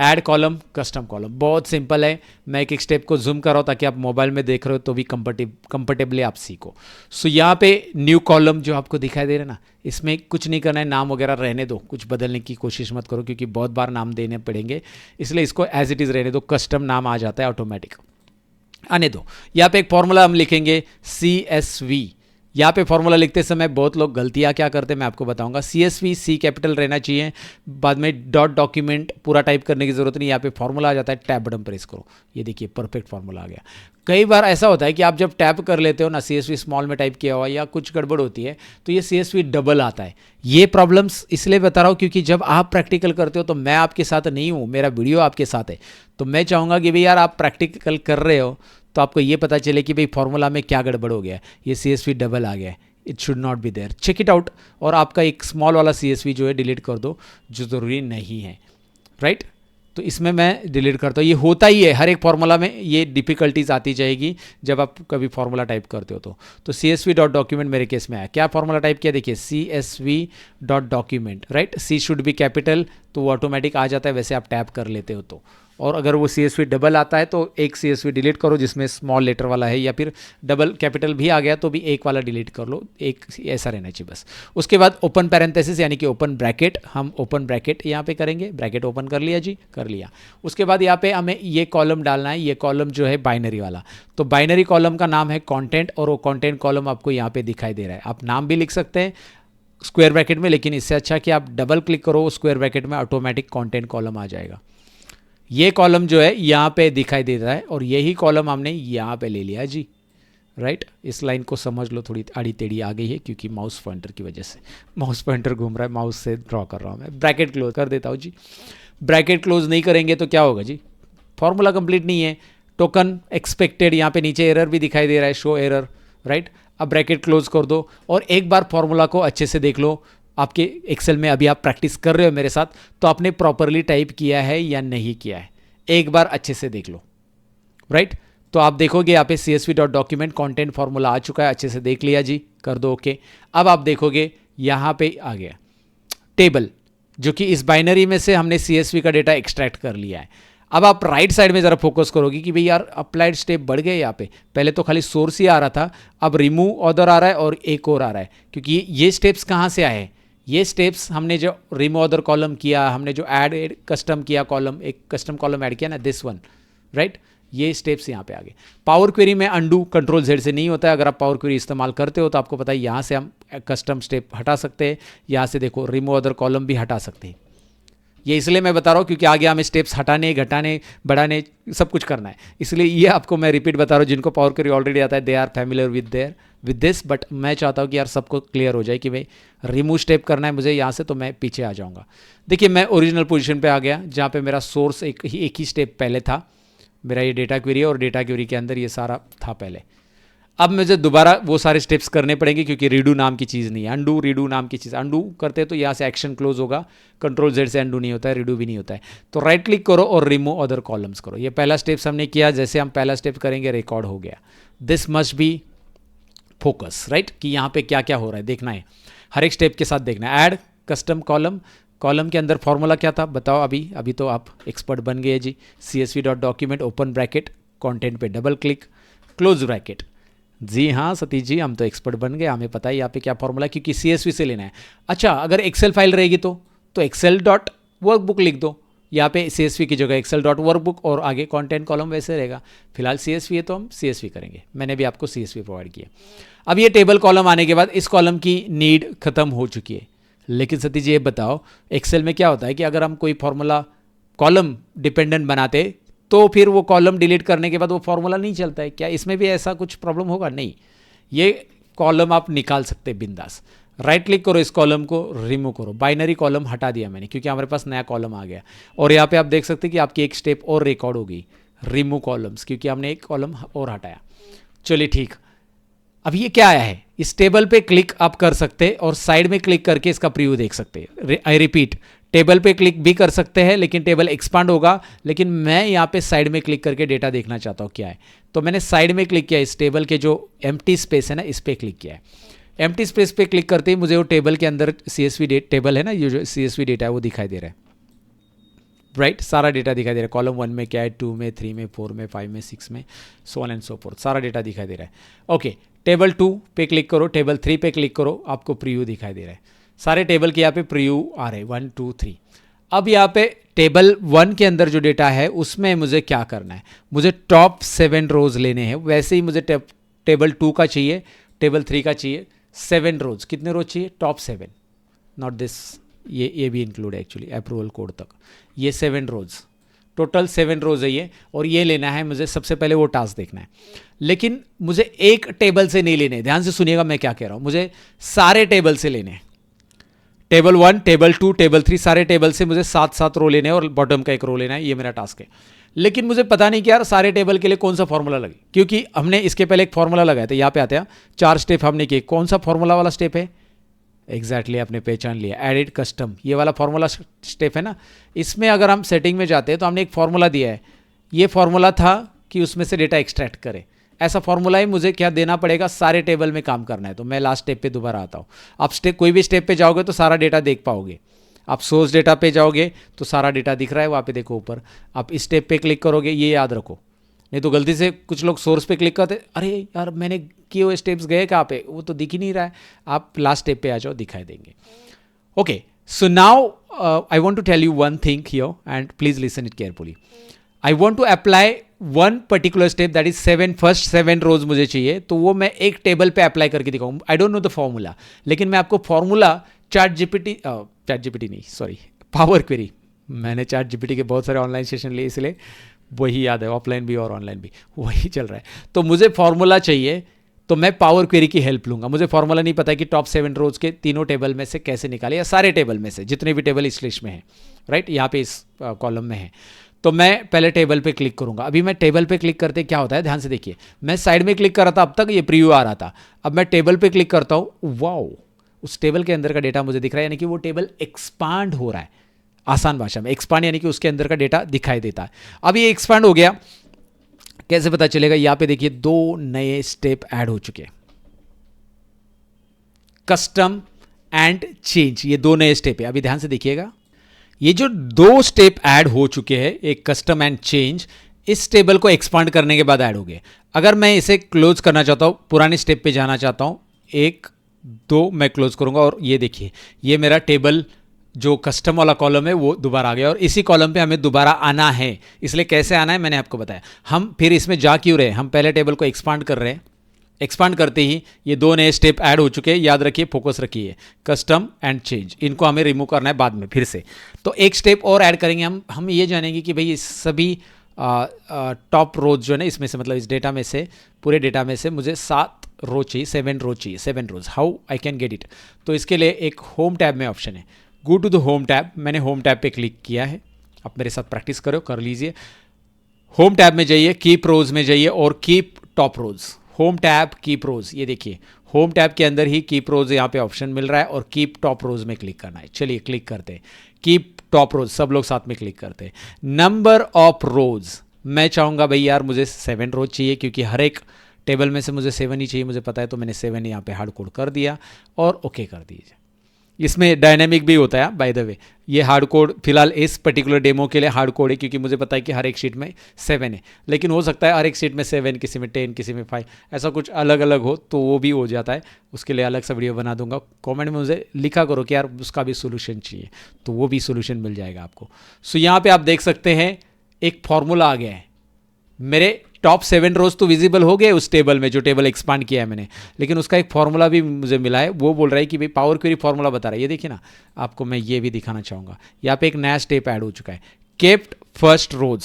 ऐड कॉलम, कस्टम कॉलम, बहुत सिंपल है। मैं एक एक स्टेप को जूम कर रहा हूँ ताकि आप मोबाइल में देख रहे हो तो भी कंफर्टेबली आप सीखो। सो यहाँ पे न्यू कॉलम जो आपको दिखाई दे रहा है ना, इसमें कुछ नहीं करना है, नाम वगैरह रहने दो, कुछ बदलने की कोशिश मत करो क्योंकि बहुत बार नाम देने पड़ेंगे, इसलिए इसको एज इट इज़ रहने दो। कस्टम नाम आ जाता है ऑटोमेटिक, आने दो। यहाँ पे एक फॉर्मूला हम लिखेंगे CSV। यहाँ पे फॉर्मूला लिखते समय बहुत लोग गलतियाँ क्या करते हैं मैं आपको बताऊंगा। CSV C कैपिटल रहना चाहिए, बाद में डॉट डॉक्यूमेंट पूरा टाइप करने की जरूरत नहीं। यहाँ पे फॉर्मूला आ जाता है, टैब बटन प्रेस करो, ये देखिए परफेक्ट फॉर्मूला आ गया। कई बार ऐसा होता है कि आप जब टैप कर लेते हो ना, CSV स्मॉल में टाइप किया हुआ या कुछ गड़बड़ होती है तो ये CSV डबल आता है। ये प्रॉब्लम्स इसलिए बता रहा हूँ क्योंकि जब आप प्रैक्टिकल करते हो तो मैं आपके साथ नहीं हूँ, मेरा वीडियो आपके साथ है। तो मैं चाहूँगा कि भाई यार आप प्रैक्टिकल कर रहे हो तो आपको ये पता चले कि भाई फॉर्मूला में क्या गड़बड़ हो गया है, ये CSV डबल आ गया है, it should not be there, check it out. और आपका एक स्मॉल वाला CSV जो है डिलीट कर दो, जो ज़रूरी नहीं है, राइट। तो इसमें मैं डिलीट करता हूँ। ये होता ही है हर एक फॉर्मूला में, ये डिफ़िकल्टीज आती जाएगी जब आप कभी फॉर्मूला टाइप करते हो तो CSV डॉट डॉक्यूमेंट मेरे केस में आया। क्या फॉर्मूला टाइप किया देखिए, CSV dot document, right. C should be capital, तो वो ऑटोमेटिक आ जाता है वैसे आप टैप कर लेते हो तो। और अगर वो CSV डबल आता है तो एक CSV डिलीट करो जिसमें स्मॉल लेटर वाला है, या फिर डबल कैपिटल भी आ गया तो भी एक वाला डिलीट कर लो, एक ऐसा रहना चाहिए बस। उसके बाद ओपन पैरेंथेसिस यानी कि ओपन ब्रैकेट, हम ओपन ब्रैकेट यहाँ पे करेंगे। ब्रैकेट ओपन कर लिया जी, कर लिया। उसके बाद यहाँ पे हमें ये कॉलम डालना है, ये कॉलम जो है बाइनरी वाला। तो बाइनरी कॉलम का नाम है कंटेंट, और वो कंटेंट कॉलम आपको यहाँ पे दिखाई दे रहा है। आप नाम भी लिख सकते हैं स्क्वायर ब्रैकेट में, लेकिन इससे अच्छा कि आप डबल क्लिक करो स्क्वायर ब्रैकेट में, ऑटोमेटिक कंटेंट कॉलम आ जाएगा। ये कॉलम जो है यहाँ पे दिखाई देता है और यही कॉलम हमने यहाँ पे ले लिया जी, राइट इस लाइन को समझ लो, थोड़ी आड़ी टेढ़ी आ गई है क्योंकि माउस पॉइंटर की वजह से, माउस पॉइंटर घूम रहा है, माउस से ड्रॉ कर रहा हूँ मैं। ब्रैकेट क्लोज कर देता हूँ जी। ब्रैकेट क्लोज नहीं करेंगे तो क्या होगा जी, फॉर्मूला कंप्लीट नहीं है। टोकन एक्सपेक्टेड, यहाँ पे नीचे एरर भी दिखाई दे रहा है, शो एरर, राइट। अब ब्रैकेट क्लोज कर दो और एक बार फॉर्मूला को अच्छे से देख लो। आपके एक्सेल में अभी आप प्रैक्टिस कर रहे हो मेरे साथ, तो आपने प्रॉपरली टाइप किया है या नहीं किया है, एक बार अच्छे से देख लो, राइट। तो आप देखोगे यहाँ पे csv.document कंटेंट फॉर्मूला आ चुका है, अच्छे से देख लिया जी, कर दो ओके। अब आप देखोगे यहाँ पे आ गया टेबल, जो कि इस बाइनरी में से हमने CSV का डेटा एक्सट्रैक्ट कर लिया है। अब आप राइट साइड में ज़रा फोकस करोगे कि भाई यार अप्लाइड स्टेप बढ़ गए यहाँ पे, पहले तो खाली सोर्स ही आ रहा था, अब रिमूव ऑर्डर आ रहा है और एक और आ रहा है। क्योंकि ये स्टेप्स कहाँ से आए हैं, ये स्टेप्स हमने जो रिमूव ऑर्डर कॉलम किया, हमने जो ऐड कस्टम किया कॉलम, एक कस्टम कॉलम ऐड किया ना, दिस वन, राइट, ये स्टेप्स यहाँ पे आ गए। पावर क्वेरी में अंडू कंट्रोल Z से नहीं होता है। अगर आप पावर क्वेरी इस्तेमाल करते हो तो आपको पता है यहाँ से हम कस्टम स्टेप हटा सकते हैं, यहाँ से देखो रिमूव अदर कॉलम भी हटा सकते हैं। ये इसलिए मैं बता रहा हूँ क्योंकि आगे हमें स्टेप्स हटाने, घटाने, बढ़ाने सब कुछ करना है, इसलिए ये आपको मैं रिपीट बता रहा हूँ। जिनको पावर क्वेरी ऑलरेडी आता है they are familiar with this, but मैं चाहता हूँ कि यार सबको क्लियर हो जाए कि भाई रिमूव स्टेप करना है मुझे यहाँ से, तो मैं पीछे आ जाऊँगा। देखिए मैं ओरिजिनल पोजीशन पे आ गया जहाँ पे मेरा सोर्स एक ही स्टेप पहले था, मेरा ये डेटा क्वेरी है और डेटा क्वेरी के अंदर ये सारा था पहले। अब मुझे दोबारा वो सारे स्टेप्स करने पड़ेंगे क्योंकि रीडू नाम की चीज़ नहीं है, अंडू रीडू नाम की चीज़। अंडू करते हैं तो यहाँ से एक्शन क्लोज होगा, कंट्रोल Z से अंडू नहीं होता है, रीडू भी नहीं होता है। तो राइट क्लिक करो और रिमूव अदर कॉलम्स करो। ये पहला स्टेप्स हमने किया, जैसे हम पहला स्टेप करेंगे रिकॉर्ड हो गया। This must be focus, right, कि यहाँ पे क्या क्या हो रहा है देखना है, हर एक स्टेप के साथ देखना है। ऐड कस्टम कॉलम, कॉलम के अंदर फॉर्मूला क्या था बताओ, अभी तो आप एक्सपर्ट बन गए जी। csv.document ओपन ब्रैकेट, कंटेंट पे डबल क्लिक, क्लोज ब्रैकेट। जी हाँ सतीश जी, हम तो एक्सपर्ट बन गए, हमें पता है यहाँ पे क्या फॉर्मूला, क्योंकि CSV से लेना है। अच्छा अगर एक्सेल फाइल रहेगी तो excel.workbook लिख दो, यहाँ पे CSV की जगह excel.workbook और आगे कंटेंट कॉलम वैसे रहेगा। फिलहाल CSV है तो हम CSV करेंगे, मैंने भी आपको CSV प्रोवाइड किया। अब ये टेबल कॉलम आने के बाद इस कॉलम की नीड खत्म हो चुकी है। लेकिन सतीश जी ये बताओ, एक्सेल में क्या होता है कि अगर हम कोई फॉर्मूला कॉलम डिपेंडेंट बनाते तो फिर वो कॉलम डिलीट करने के बाद वो फॉर्मूला नहीं चलता है क्या? इसमें भी ऐसा कुछ प्रॉब्लम होगा? नहीं, ये कॉलम आप निकाल सकते हैं बिंदास। राइट क्लिक करो, इस कॉलम को रिमूव करो। बाइनरी कॉलम हटा दिया मैंने क्योंकि हमारे पास नया कॉलम आ गया। और यहाँ पे आप देख सकते हैं कि आपकी एक स्टेप और रिकॉर्ड हो गई, रिमूव कॉलम्स, क्योंकि हमने एक कॉलम और हटाया। चलिए ठीक, अब ये क्या आया है, इस टेबल पे क्लिक आप कर सकते हैं और साइड में क्लिक करके इसका प्रीव्यू देख सकते हैं। आई रिपीट, टेबल पे क्लिक भी कर सकते हैं लेकिन टेबल एक्सपांड होगा, लेकिन मैं यहाँ पे साइड में क्लिक करके डेटा देखना चाहता हूँ क्या है। तो मैंने साइड में क्लिक किया, इस टेबल के जो एम्प्टी स्पेस है ना इस पर क्लिक किया है। एम्प्टी स्पेस पे क्लिक करते ही मुझे वो टेबल के अंदर CSV टेबल है ना, ये जो CSV डेटा है वो दिखाई दे रहा है, राइट। सारा डेटा दिखाई दे रहा है, कॉलम 1 में क्या है, 2 में, 3 में, 4 में, 5 में, 6 में, so on and so fourth, सारा डेटा दिखाई दे रहा है। ओके, टेबल 2 पे क्लिक करो, टेबल 3 पे क्लिक करो, आपको प्रीव्यू दिखाई दे रहा है। सारे टेबल के यहाँ पे प्रीव्यू आ रहे हैं 1 2 3। अब यहाँ पे टेबल 1 के अंदर जो डेटा है उसमें मुझे क्या करना है, मुझे टॉप 7 रोज लेने हैं। वैसे ही मुझे टेबल 2 का चाहिए, टेबल 3 का चाहिए, 7 रोज। कितने रोज चाहिए? टॉप 7, नॉट दिस, ये भी इंक्लूड है एक्चुअली अप्रूवल कोड तक। ये 7 रोज, टोटल 7 रोज है ये, और ये लेना है मुझे। सबसे पहले वो टास्क देखना है, लेकिन मुझे एक टेबल से नहीं लेने। ध्यान से सुनिएगा मैं क्या कह रहा हूँ, मुझे सारे टेबल से लेने हैं। टेबल 1, टेबल 2, टेबल 3, सारे टेबल से मुझे 7 रो लेने हैं और बॉटम का एक रो लेना है। ये मेरा टास्क है। लेकिन मुझे पता नहीं कि यार सारे टेबल के लिए कौन सा फॉर्मूला लगे, क्योंकि हमने इसके पहले एक फॉर्मूला लगाया था। यहाँ पे आते हैं 4 स्टेप हमने किए, कौन सा फॉर्मूला वाला स्टेप है? एग्जैक्टली आपने पहचान लिया, एडिट कस्टम, ये वाला फॉर्मूला स्टेप है ना। इसमें अगर हम सेटिंग में जाते हैं तो हमने एक फॉर्मूला दिया है। ये फॉर्मूला था कि उसमें से डेटा एक्सट्रैक्ट करे, ऐसा फॉर्मूला ही मुझे क्या देना पड़ेगा, सारे टेबल में काम करना है। तो मैं लास्ट स्टेप पे दोबारा आता हूँ। आप कोई भी स्टेप पे जाओगे तो सारा डेटा देख पाओगे। आप सोर्स डेटा पे जाओगे तो सारा डेटा दिख रहा है वहाँ पे, देखो ऊपर। आप इस स्टेप पे क्लिक करोगे, ये याद रखो, नहीं तो गलती से कुछ लोग सोर्स पे क्लिक करते, अरे यार मैंने किए हुए स्टेप्स गए कहाँ पे, वो तो दिख ही नहीं रहा है। आप लास्ट स्टेप पे आ जाओ, दिखाई देंगे। Okay, so now I want to tell you one thing here and please listen it carefully. I want to apply one particular step, that is 7 first 7 rows मुझे चाहिए, तो वो मैं एक टेबल पे अप्लाई करके दिखाऊँ। I don't know the formula, लेकिन मैं आपको फॉर्मूला चैट जीपीटी नहीं, सॉरी, पावर क्वेरी। मैंने चैट जीपीटी के बहुत सारे ऑनलाइन सेशन लिए, इसलिए वही याद है, ऑफलाइन भी और ऑनलाइन भी वही चल रहा है। तो मुझे फॉर्मूला चाहिए तो मैं पावर क्वेरी की हेल्प लूंगा। मुझे फॉर्मूला नहीं पता है कि टॉप 7 रोज के तीनों टेबल में से कैसे निकाले, या सारे टेबल में से जितने भी टेबल इस लिस्ट में है, राइट, यहाँ पे इस कॉलम में है। तो मैं पहले टेबल पे क्लिक करूंगा। अभी मैं टेबल पे क्लिक करते क्या होता है, ध्यान से देखिए, मैं साइड में क्लिक कर रहा था, अब तक ये प्रीव्यू आ रहा था। अब मैं टेबल पे क्लिक करता हूँ, वाओ, उस टेबल के अंदर का डेटा मुझे दिख रहा है, यानी कि वो टेबल एक्सपांड हो रहा है। आसान भाषा में एक्सपांड यानी कि उसके अंदर का डेटा दिखाई देता है। अब ये एक्सपांड हो गया, कैसे पता चलेगा? यहाँ पे देखिए 2 नए स्टेप ऐड हो चुके हैं, कस्टम एंड चेंज, ये 2 नए स्टेप है। अभी ध्यान से देखिएगा, ये जो 2 स्टेप ऐड हो चुके हैं, एक कस्टम एंड चेंज, इस टेबल को एक्सपांड करने के बाद ऐड हो गए। अगर मैं इसे क्लोज करना चाहता हूं, पुराने स्टेप पे जाना चाहता हूं, 1 2 मैं क्लोज करूंगा, और ये देखिए, ये मेरा टेबल जो कस्टम वाला कॉलम है वो दोबारा आ गया, और इसी कॉलम पे हमें दोबारा आना है। इसलिए कैसे आना है मैंने आपको बताया। हम फिर इसमें जा क्यों रहे हैं, हम पहले टेबल को एक्सपांड कर रहे हैं, एक्सपांड करते ही ये 2 नए स्टेप ऐड हो चुके हैं। याद रखिए, फोकस रखिए, कस्टम एंड चेंज, इनको हमें रिमूव करना है बाद में फिर से। तो एक स्टेप और ऐड करेंगे हम ये जानेंगे कि भाई इस सभी टॉप रोज जो है ना, इसमें से, मतलब इस डेटा में से, पूरे डेटा में से मुझे 7 रो चाहिए, 7 रो चाहिए, 7 rows. How I can get it? तो इसके लिए एक होम टैब में ऑप्शन है, go to the home tab. मैंने होम टैब पे क्लिक किया है, आप मेरे साथ प्रैक्टिस करो, कर लीजिए। होम टैब में जाइए, कीप रोज में जाइए और कीप टॉप रोज। होम टैब, कीप रोज, ये देखिए होम टैब के अंदर ही कीप रोज यहाँ पे ऑप्शन मिल रहा है, और कीप टॉप रोज में क्लिक करना है। चलिए क्लिक करते हैं, कीप टॉप रोज, सब लोग साथ में क्लिक करते हैं। नंबर ऑफ रोज, मैं चाहूंगा भाई यार मुझे 7 रोज चाहिए, क्योंकि हर एक टेबल में से मुझे 7 ही चाहिए, मुझे पता है। तो मैंने 7 यहाँ पे हार्ड कोड कर दिया और ओके कर दीजिए। इसमें डायनेमिक भी होता है बाय द वे। ये हार्ड कोड फिलहाल इस पर्टिकुलर डेमो के लिए हार्ड कोड है, क्योंकि मुझे पता है कि हर एक शीट में 7 है, लेकिन हो सकता है हर एक शीट में 7, किसी में 10, किसी में 5, ऐसा कुछ अलग अलग हो, तो वो भी हो जाता है। उसके लिए अलग सा वीडियो बना दूंगा। कमेंट में मुझे लिखा करो कि यार उसका भी सोल्यूशन चाहिए, तो वो भी सोल्यूशन मिल जाएगा आपको। सो यहाँ पे आप देख सकते हैं एक फॉर्मूला आ गया है। मेरे टॉप 7 रोज तो विजिबल हो गए उस टेबल में, जो टेबल एक्सपांड किया है मैंने, लेकिन उसका एक फॉर्मूला भी मुझे मिला है। वो बोल रहा है कि भाई पावर क्वेरी फॉर्मूला बता रहा है। ये देखिए ना, आपको मैं ये भी दिखाना चाहूँगा। यहाँ पे एक नया स्टेप ऐड हो चुका है, केप्ट फर्स्ट रोज।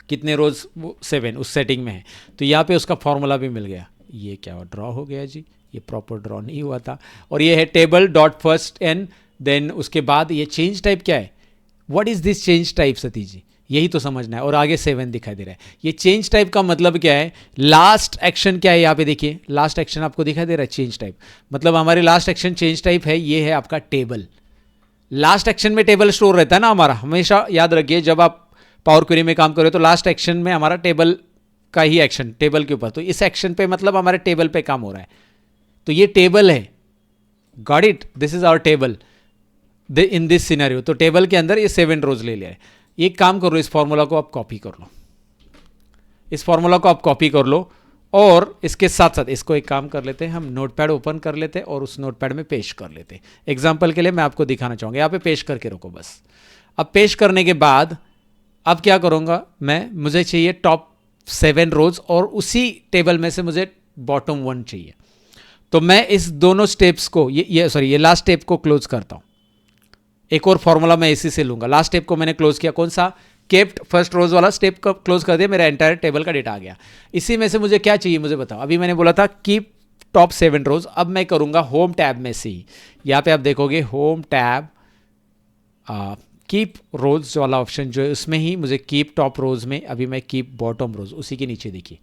कितने रोज? वो 7 उस सेटिंग में है, तो यहाँ पे उसका फॉर्मूला भी मिल गया। ये क्या ड्रॉ हो गया जी? ये प्रॉपर ड्रॉ नहीं हुआ था। और ये है table dot first N, then उसके बाद ये चेंज टाइप क्या है? What is this change type Satish ji? यही तो समझना है। और आगे 7 दिखाई दे रहा है। ये चेंज टाइप का मतलब क्या है? लास्ट एक्शन क्या है? यहाँ पे देखिए, लास्ट एक्शन आपको दिखाई दे रहा है, चेंज टाइप। मतलब हमारे लास्ट एक्शन चेंज टाइप है, ये है आपका टेबल। लास्ट एक्शन में टेबल स्टोर रहता है ना हमारा, हमेशा याद रखिए। जब आप पावर क्वेरी में काम करो तो लास्ट एक्शन में हमारा टेबल का ही एक्शन, टेबल के ऊपर। तो इस एक्शन पे मतलब हमारे टेबल पे काम हो रहा है, तो ये टेबल है। Got it? This is our table in this scenario. तो टेबल के अंदर ये 7 रोज ले लिया है। एक काम करो, इस फॉर्मूला को आप कॉपी कर लो, इस फॉर्मूला को आप कॉपी कर लो, और इसके साथ साथ इसको एक काम कर लेते हैं, हम नोटपैड ओपन कर लेते हैं और उस नोटपैड में पेस्ट कर लेते हैं। एग्जांपल के लिए मैं आपको दिखाना चाहूँगा, यहाँ पे पेस्ट करके रखो बस। अब पेस्ट करने के बाद अब क्या करूँगा मैं, मुझे चाहिए टॉप 7 रोज, और उसी टेबल में से मुझे बॉटम 1 चाहिए। तो मैं इस दोनों स्टेप्स को, ये लास्ट स्टेप को क्लोज करता हूँ। एक और फॉर्मूला मैं इसी से लूंगा। लास्ट स्टेप को मैंने क्लोज किया, कौन सा? केप्ट फर्स्ट रोज वाला स्टेप को क्लोज कर दिया, मेरा एंटायर टेबल का डेटा आ गया। इसी में से मुझे क्या चाहिए मुझे बताओ। अभी मैंने बोला था कीप टॉप 7 रोज, अब मैं करूंगा होम टैब में से ही। यहाँ पे आप देखोगे होम टैब, कीप रोज वाला ऑप्शन जो है उसमें ही मुझे कीप टॉप रोज में, अभी मैं कीप बॉटम रोज, उसी के नीचे देखिए।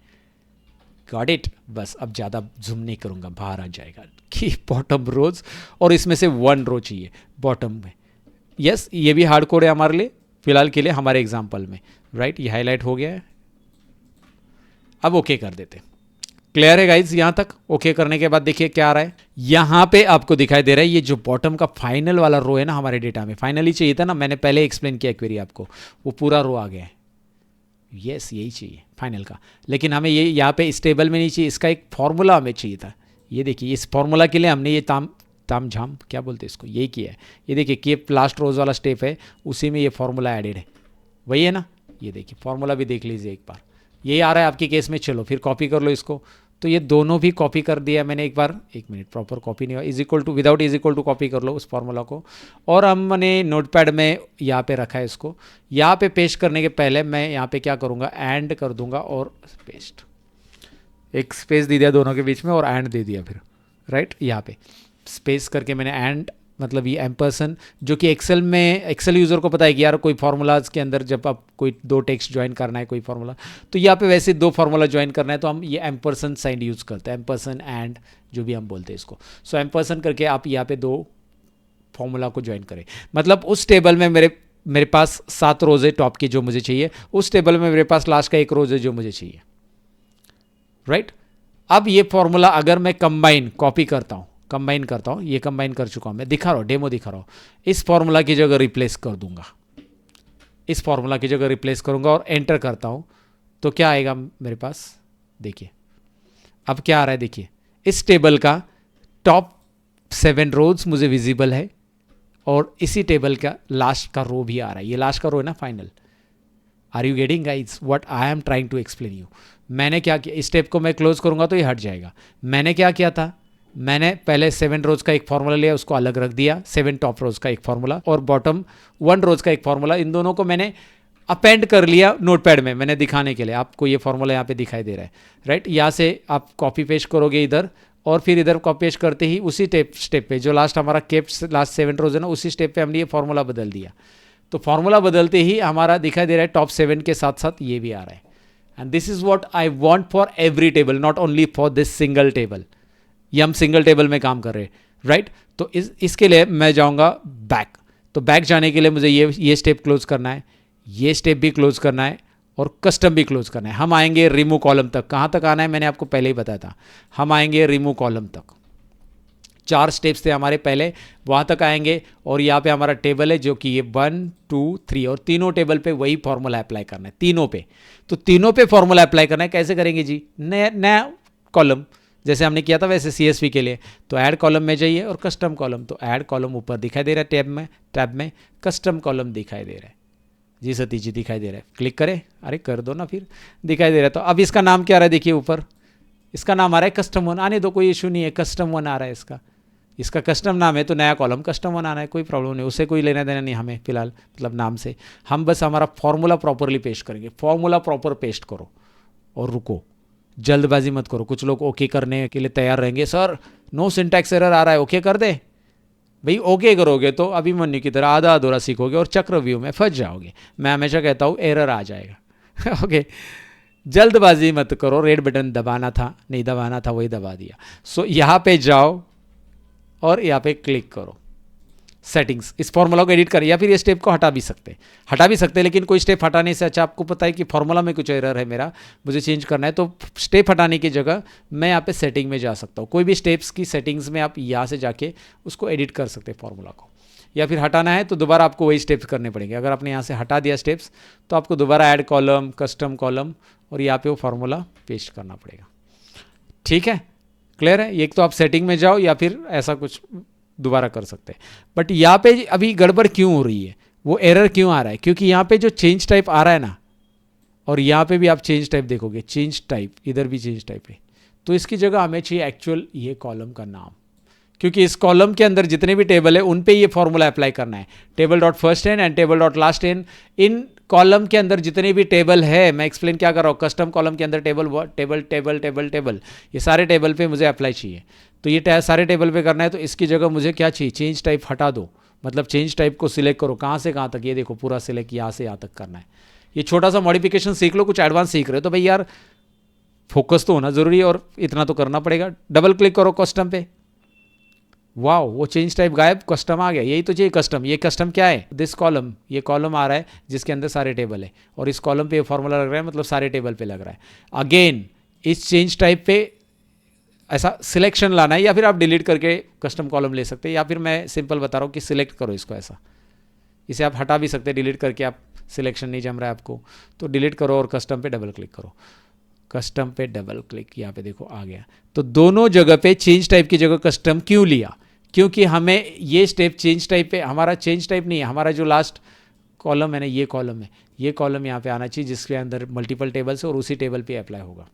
Got it? बस अब ज़्यादा जूम नहीं करूंगा, बाहर आ जाएगा। कीप बॉटम रोज, और इसमें से 1 रो चाहिए बॉटम में। यस, ये भी हार्ड कोड है हमारे लिए, फिलहाल के लिए हमारे एग्जाम्पल में, राइट। ये हाईलाइट हो गया है। अब ओके कर देते। क्लियर है गाइज? यहां तक ओके करने के बाद देखिए क्या आ रहा है। यहां पे आपको दिखाई दे रहा है ये जो बॉटम का फाइनल वाला रो है ना, हमारे डेटा में फाइनली चाहिए था ना, मैंने पहले एक्सप्लेन किया क्वेरी आपको, वो पूरा रो आ गया है। यस, यही चाहिए फाइनल का, लेकिन हमें ये यहाँ पे इस टेबल में नहीं चाहिए, इसका एक फॉर्मूला हमें चाहिए था। ये देखिए, इस फॉर्मूला के लिए हमने ये ताम झाम क्या बोलते हैं इसको, यही किया है। ये देखिए कीप लास्ट रोज वाला स्टेप है, उसी में ये फॉर्मूला एडेड है, वही है ना। ये देखिए फॉर्मूला भी देख लीजिए एक बार, यही आ रहा है आपके केस में। चलो फिर कॉपी कर लो इसको। तो ये दोनों भी कॉपी कर दिया मैंने एक बार। एक मिनट, प्रॉपर कॉपी नहीं हुआ। Is equal to, without is equal to copy कर लो उस फॉर्मूला को, और हमने नोटपैड में यहाँ पे रखा है इसको। यहाँ पे पेस्ट करने के पहले मैं यहाँ पे क्या करूँगा, एंड कर दूंगा और पेस्ट। एक स्पेस दे दिया दोनों के बीच में और एंड दे दिया फिर, राइट। यहाँ पे स्पेस करके मैंने एंड, मतलब ये एम्परसन, जो कि एक्सेल में, एक्सेल यूज़र को पता है कि यार कोई फार्मूलाज के अंदर जब आप कोई दो टेक्स्ट ज्वाइन करना है कोई फार्मूला, तो यहाँ पे वैसे दो फार्मूला ज्वाइन करना है तो हम ये एम्परसन साइन यूज़ करते हैं, एम्परसन एंड जो भी हम बोलते हैं इसको। सो एम्परसन करके आप यहाँ पे दो फार्मूला को ज्वाइन करें, मतलब उस टेबल में मेरे पास 7 रोज है टॉप की जो मुझे चाहिए, उस टेबल में मेरे पास लास्ट का 1 रोज है जो मुझे चाहिए, राइट। अब ये फॉर्मूला अगर मैं कंबाइन कॉपी करता हूँ, कंबाइन करता हूँ, ये कंबाइन कर चुका हूँ मैं, दिखा रहा हूँ, डेमो दिखा रहा हूँ, इस फॉर्मूला की जगह रिप्लेस कर दूंगा, इस फॉर्मूला की जगह रिप्लेस करूंगा और एंटर करता हूँ, तो क्या आएगा मेरे पास, देखिए अब क्या आ रहा है, देखिए इस टेबल का टॉप 7 रोज मुझे विजिबल है और इसी टेबल का लास्ट का रो भी आ रहा है, ये लास्ट का रो है ना final. Are you getting guys what I am trying to explain you. मैंने क्या किया, इस टेप को मैं क्लोज करूंगा तो ये हट जाएगा। मैंने क्या किया था, मैंने पहले 7 रोज का एक फार्मूला लिया, उसको अलग रख दिया, 7 टॉप रोज का एक फार्मूला और बॉटम 1 रोज का एक फार्मूला, इन दोनों को मैंने अपेंड कर लिया नोटपैड में, मैंने दिखाने के लिए। आपको ये फार्मूला यहाँ पे दिखाई दे रहा है, राइट। यहाँ से आप कॉपी पेस्ट करोगे इधर और फिर इधर कॉपी पेस्ट करते ही उसी स्टेप पे जो लास्ट हमारा केप्ट लास्ट 7 रोज है ना, उसी स्टेप पे हमने ये फार्मूला बदल दिया। तो फार्मूला बदलते ही हमारा दिखाई दे रहा है टॉप 7 के साथ साथ ये भी आ रहा है। And this is what I want for every table, not only for this single table. ये हम सिंगल टेबल में काम कर रहे हैं, राइट। तो इसके लिए मैं जाऊंगा बैक, तो बैक जाने के लिए मुझे ये स्टेप क्लोज करना है, ये स्टेप भी क्लोज करना है और कस्टम भी क्लोज करना है। हम आएंगे रिमूव कॉलम तक, कहाँ तक आना है मैंने आपको पहले ही बताया था, हम आएंगे रिमूव कॉलम तक। 4 स्टेप्स थे हमारे पहले, वहाँ तक आएंगे और यहाँ पे हमारा टेबल है जो कि ये 1 2 3 और तीनों टेबल पे वही फॉर्मूला अप्लाई करना है, तीनों पे। तो तीनों पे फॉर्मूला अप्लाई करना है, कैसे करेंगे जी, नया कॉलम जैसे हमने किया था वैसे CSV के लिए। तो ऐड कॉलम में जाइए और कस्टम कॉलम, तो ऐड कॉलम ऊपर दिखाई दे रहा है टैब में कस्टम कॉलम दिखाई दे रहा है जी, सतीश जी दिखाई दे रहा है, क्लिक करें, अरे कर दो ना, फिर दिखाई दे रहा है। तो अब इसका नाम क्या आ रहा है, देखिए ऊपर इसका नाम आ रहा है कस्टम 1, आने दो कोई इशू नहीं है, कस्टम 1 आ रहा है इसका कस्टम नाम है तो नया कॉलम कस्टम 1 आना है, कोई प्रॉब्लम नहीं, उससे कोई लेना देना नहीं हमें फिलहाल, मतलब नाम से। हम बस हमारा फॉर्मूला प्रॉपरली पेस्ट करेंगे, फॉर्मूला प्रॉपर पेस्ट करो और रुको, जल्दबाजी मत करो। कुछ लोग ओके करने के लिए तैयार रहेंगे, सर नो सिंटैक्स एरर आ रहा है, ओके कर दे भाई। ओके करोगे तो अभिमन्यु की तरह आधा अधूरा सीखोगे और चक्रव्यूह में फंस जाओगे। मैं हमेशा कहता हूँ एरर आ जाएगा ओके, जल्दबाजी मत करो, रेड बटन दबाना था, नहीं दबाना था, वही दबा दिया। सो यहाँ पे जाओ और यहाँ पे क्लिक करो सेटिंग्स, इस फॉर्मूला को एडिट करें या फिर ये स्टेप को हटा भी सकते, लेकिन कोई स्टेप हटाने से अच्छा, आपको पता है कि फॉर्मूला में कुछ एरर है मेरा, मुझे चेंज करना है, तो स्टेप हटाने की जगह मैं यहाँ पे सेटिंग में जा सकता हूँ। कोई भी स्टेप्स की सेटिंग्स में आप यहाँ से जाके उसको एडिट कर सकते हैं फॉर्मूला को, या फिर हटाना है तो दोबारा आपको वही स्टेप्स करने पड़ेंगे। अगर आपने यहाँ से हटा दिया स्टेप्स तो आपको दोबारा ऐड कॉलम कस्टम कॉलम और यहाँ पे वो फार्मूला पेस्ट करना पड़ेगा। ठीक है, क्लियर है। एक तो आप सेटिंग में जाओ या फिर ऐसा कुछ दोबारा कर सकते हैं। बट यहाँ पे अभी गड़बड़ क्यों हो रही है, वो एरर क्यों आ रहा है, क्योंकि यहाँ पे जो चेंज टाइप आ रहा है ना, और यहाँ पे भी आप चेंज टाइप देखोगे, चेंज टाइप, इधर भी चेंज टाइप है, तो इसकी जगह हमें चाहिए एक्चुअल ये कॉलम का नाम, क्योंकि इस कॉलम के अंदर जितने भी टेबल है उन पे ये फॉर्मूला अप्लाई करना है। Table dot first N and table dot last N, इन कॉलम के अंदर जितने भी टेबल है, मैं एक्सप्लेन क्या कर रहा हूँ, कस्टम कॉलम के अंदर टेबल ये सारे टेबल पे मुझे अप्लाई चाहिए। तो ये सारे टेबल पे करना है, तो इसकी जगह मुझे क्या चाहिए, चेंज टाइप हटा दो, मतलब चेंज टाइप को सिलेक्ट करो, कहाँ से कहाँ तक, ये देखो पूरा सिलेक्ट यहाँ से यहाँ तक करना है। ये छोटा सा मॉडिफिकेशन सीख लो, कुछ एडवांस सीख रहे हो तो भाई यार फोकस तो होना जरूरी है और इतना तो करना पड़ेगा। डबल क्लिक करो कस्टम पे, वाह वो चेंज टाइप गायब, कस्टम आ गया। यही तो चाहिए कस्टम। ये कस्टम क्या है, दिस कॉलम, ये कॉलम आ रहा है जिसके अंदर सारे टेबल है और इस कॉलम पे ये फॉर्मूला लग रहा है, मतलब सारे टेबल पे लग रहा है। अगेन इस चेंज टाइप पे ऐसा सिलेक्शन लाना है, या फिर आप डिलीट करके कस्टम कॉलम ले सकते हैं, या फिर मैं सिंपल बता रहा हूँ कि सिलेक्ट करो इसको ऐसा। इसे आप हटा भी सकते हैं डिलीट करके, आप सिलेक्शन नहीं जम रहा है आपको तो डिलीट करो और कस्टम पे डबल क्लिक करो। कस्टम पे डबल क्लिक, यहाँ पे देखो आ गया। तो दोनों जगह पे चेंज टाइप की जगह कस्टम क्यों लिया, क्योंकि हमें ये स्टेप चेंज टाइप पे, हमारा चेंज टाइप नहीं है, हमारा जो लास्ट कॉलम है ना, ये कॉलम है, ये कॉलम यहाँ पे आना चाहिए जिसके अंदर मल्टीपल टेबल्स है और उसी टेबल पे अप्लाई होगा।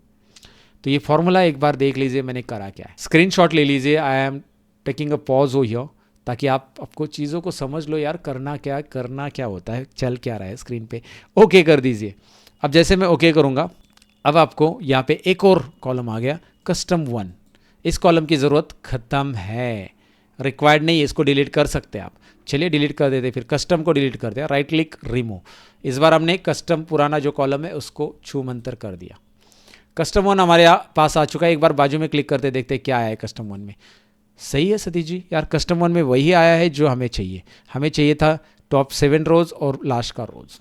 तो ये फॉर्मूला एक बार देख लीजिए मैंने करा क्या है, स्क्रीनशॉट ले लीजिए। I am taking a pause हो हियर ताकि आपको चीज़ों को समझ लो यार, करना क्या होता है, चल क्या रहा है स्क्रीन पे। ओके कर दीजिए। अब जैसे मैं ओके करूँगा अब आपको यहाँ पे एक और कॉलम आ गया कस्टम 1। इस कॉलम की ज़रूरत ख़त्म है, रिक्वायर्ड नहीं है, इसको डिलीट कर सकते हैं आप। चलिए डिलीट कर देते, फिर कस्टम को डिलीट कर दिया, राइट क्लिक रिमूव। इस बार हमने कस्टम पुराना जो कॉलम है उसको छू मंतर कर दिया। कस्टम 1 हमारे पास आ चुका है। एक बार बाजू में क्लिक करते देखते क्या आया है कस्टम 1 में। सही है सतीश जी, यार कस्टम 1 में वही आया है जो हमें चाहिए। हमें चाहिए था टॉप 7 रोज और लास्ट का रोज।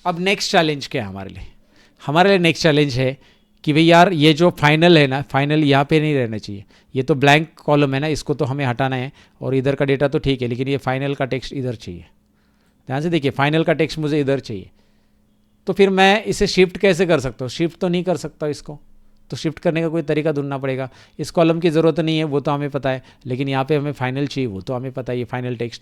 अब नेक्स्ट चैलेंज क्या है हमारे लिए? हमारे लिए नेक्स्ट चैलेंज है कि भाई यार ये जो फाइनल है ना, फाइनल यहाँ पे नहीं रहना चाहिए। ये तो ब्लैंक कॉलम है ना, इसको तो हमें हटाना है। और इधर का डेटा तो ठीक है, लेकिन ये फाइनल का टेक्स्ट इधर चाहिए। ध्यान से देखिए, फाइनल का टेक्स्ट मुझे इधर चाहिए। तो फिर मैं इसे शिफ्ट कैसे कर सकता हूँ? शिफ्ट तो नहीं कर सकता इसको, तो शिफ्ट करने का कोई तरीका ढूंढना पड़ेगा। इस कॉलम की ज़रूरत नहीं है, वो तो हमें पता है, लेकिन यहाँ पे हमें फाइनल चाहिए, वो तो हमें पता है, ये फाइनल टेक्स्ट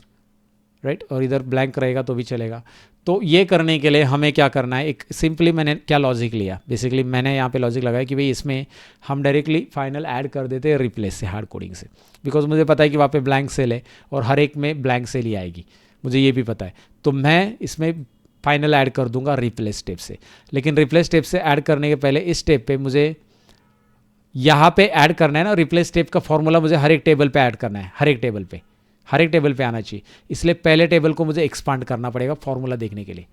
राइट। और इधर ब्लैंक रहेगा तो भी चलेगा। तो ये करने के लिए हमें क्या करना है, एक सिंपली मैंने क्या लॉजिक लिया, बेसिकली मैंने यहाँ पे लॉजिक लगाया कि भाई इसमें हम डायरेक्टली फाइनल ऐड कर देते हैं रिप्लेस से, हार्ड कोडिंग से। बिकॉज मुझे पता है कि वहाँ पे ब्लैंक सेल है और हर एक में ब्लैंक सेल ही आएगी, मुझे ये भी पता है। तो मैं इसमें फाइनल ऐड कर दूंगा रिप्लेस स्टेप से। लेकिन रिप्लेस स्टेप से ऐड करने के पहले इस स्टेप पे मुझे यहाँ पे ऐड करना है ना, रिप्लेस स्टेप का फॉर्मूला मुझे हर एक टेबल पे ऐड करना है, हर एक टेबल पे आना चाहिए। इसलिए पहले टेबल को मुझे एक्सपांड करना पड़ेगा फॉर्मूला देखने के लिए।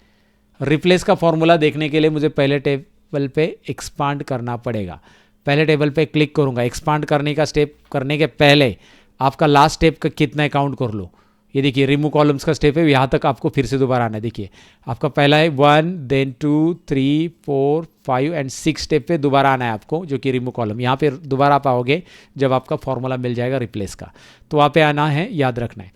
रिप्लेस का फॉर्मूला देखने के लिए मुझे पहले टेबल पे एक्सपांड करना पड़ेगा। पहले टेबल पे क्लिक करूंगा। एक्सपांड करने का स्टेप करने के पहले आपका लास्ट स्टेप का कितना काउंट कर लो। ये देखिए रिमूव कॉलम्स का स्टेप है, यहाँ तक आपको फिर से दोबारा आना है। देखिए आपका पहला है 1, देन 2, 3, 4, 5 एंड 6 स्टेप पे दोबारा आना है आपको, जो कि रिमूव कॉलम। यहाँ पे दोबारा आप आओगे जब आपका फॉर्मूला मिल जाएगा रिप्लेस का, तो वहाँ पे आना है, याद रखना है।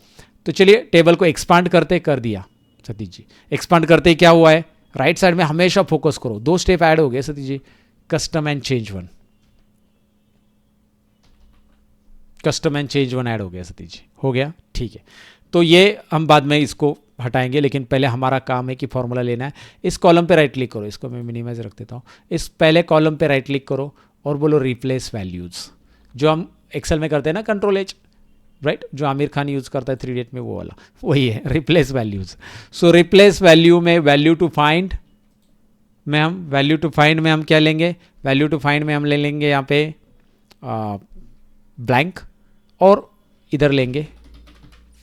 तो चलिए टेबल को एक्सपांड करते कर दिया सतीश जी। एक्सपांड करते क्या हुआ है, राइट साइड में हमेशा फोकस करो। 2 स्टेप ऐड हो गए Satish ji, custom and change 1। Custom and change 1 add हो गया सतीश जी, हो गया, ठीक है। तो ये हम बाद में इसको हटाएंगे, लेकिन पहले हमारा काम है कि फॉर्मूला लेना है। इस कॉलम पे राइट क्लिक करो, इसको मैं मिनिमाइज रख देता हूँ। इस पहले कॉलम पे राइट क्लिक करो और बोलो रिप्लेस वैल्यूज़, जो हम एक्सेल में करते हैं ना, कंट्रोल एच राइट, जो आमिर खान यूज़ करता है 3 इडियट में, वो वाला वही है, रिप्लेस वैल्यूज़। सो रिप्लेस वैल्यू में वैल्यू टू फाइंड में हम क्या लेंगे, वैल्यू टू फाइंड में हम ले लेंगे यहाँ पे ब्लैंक, और इधर लेंगे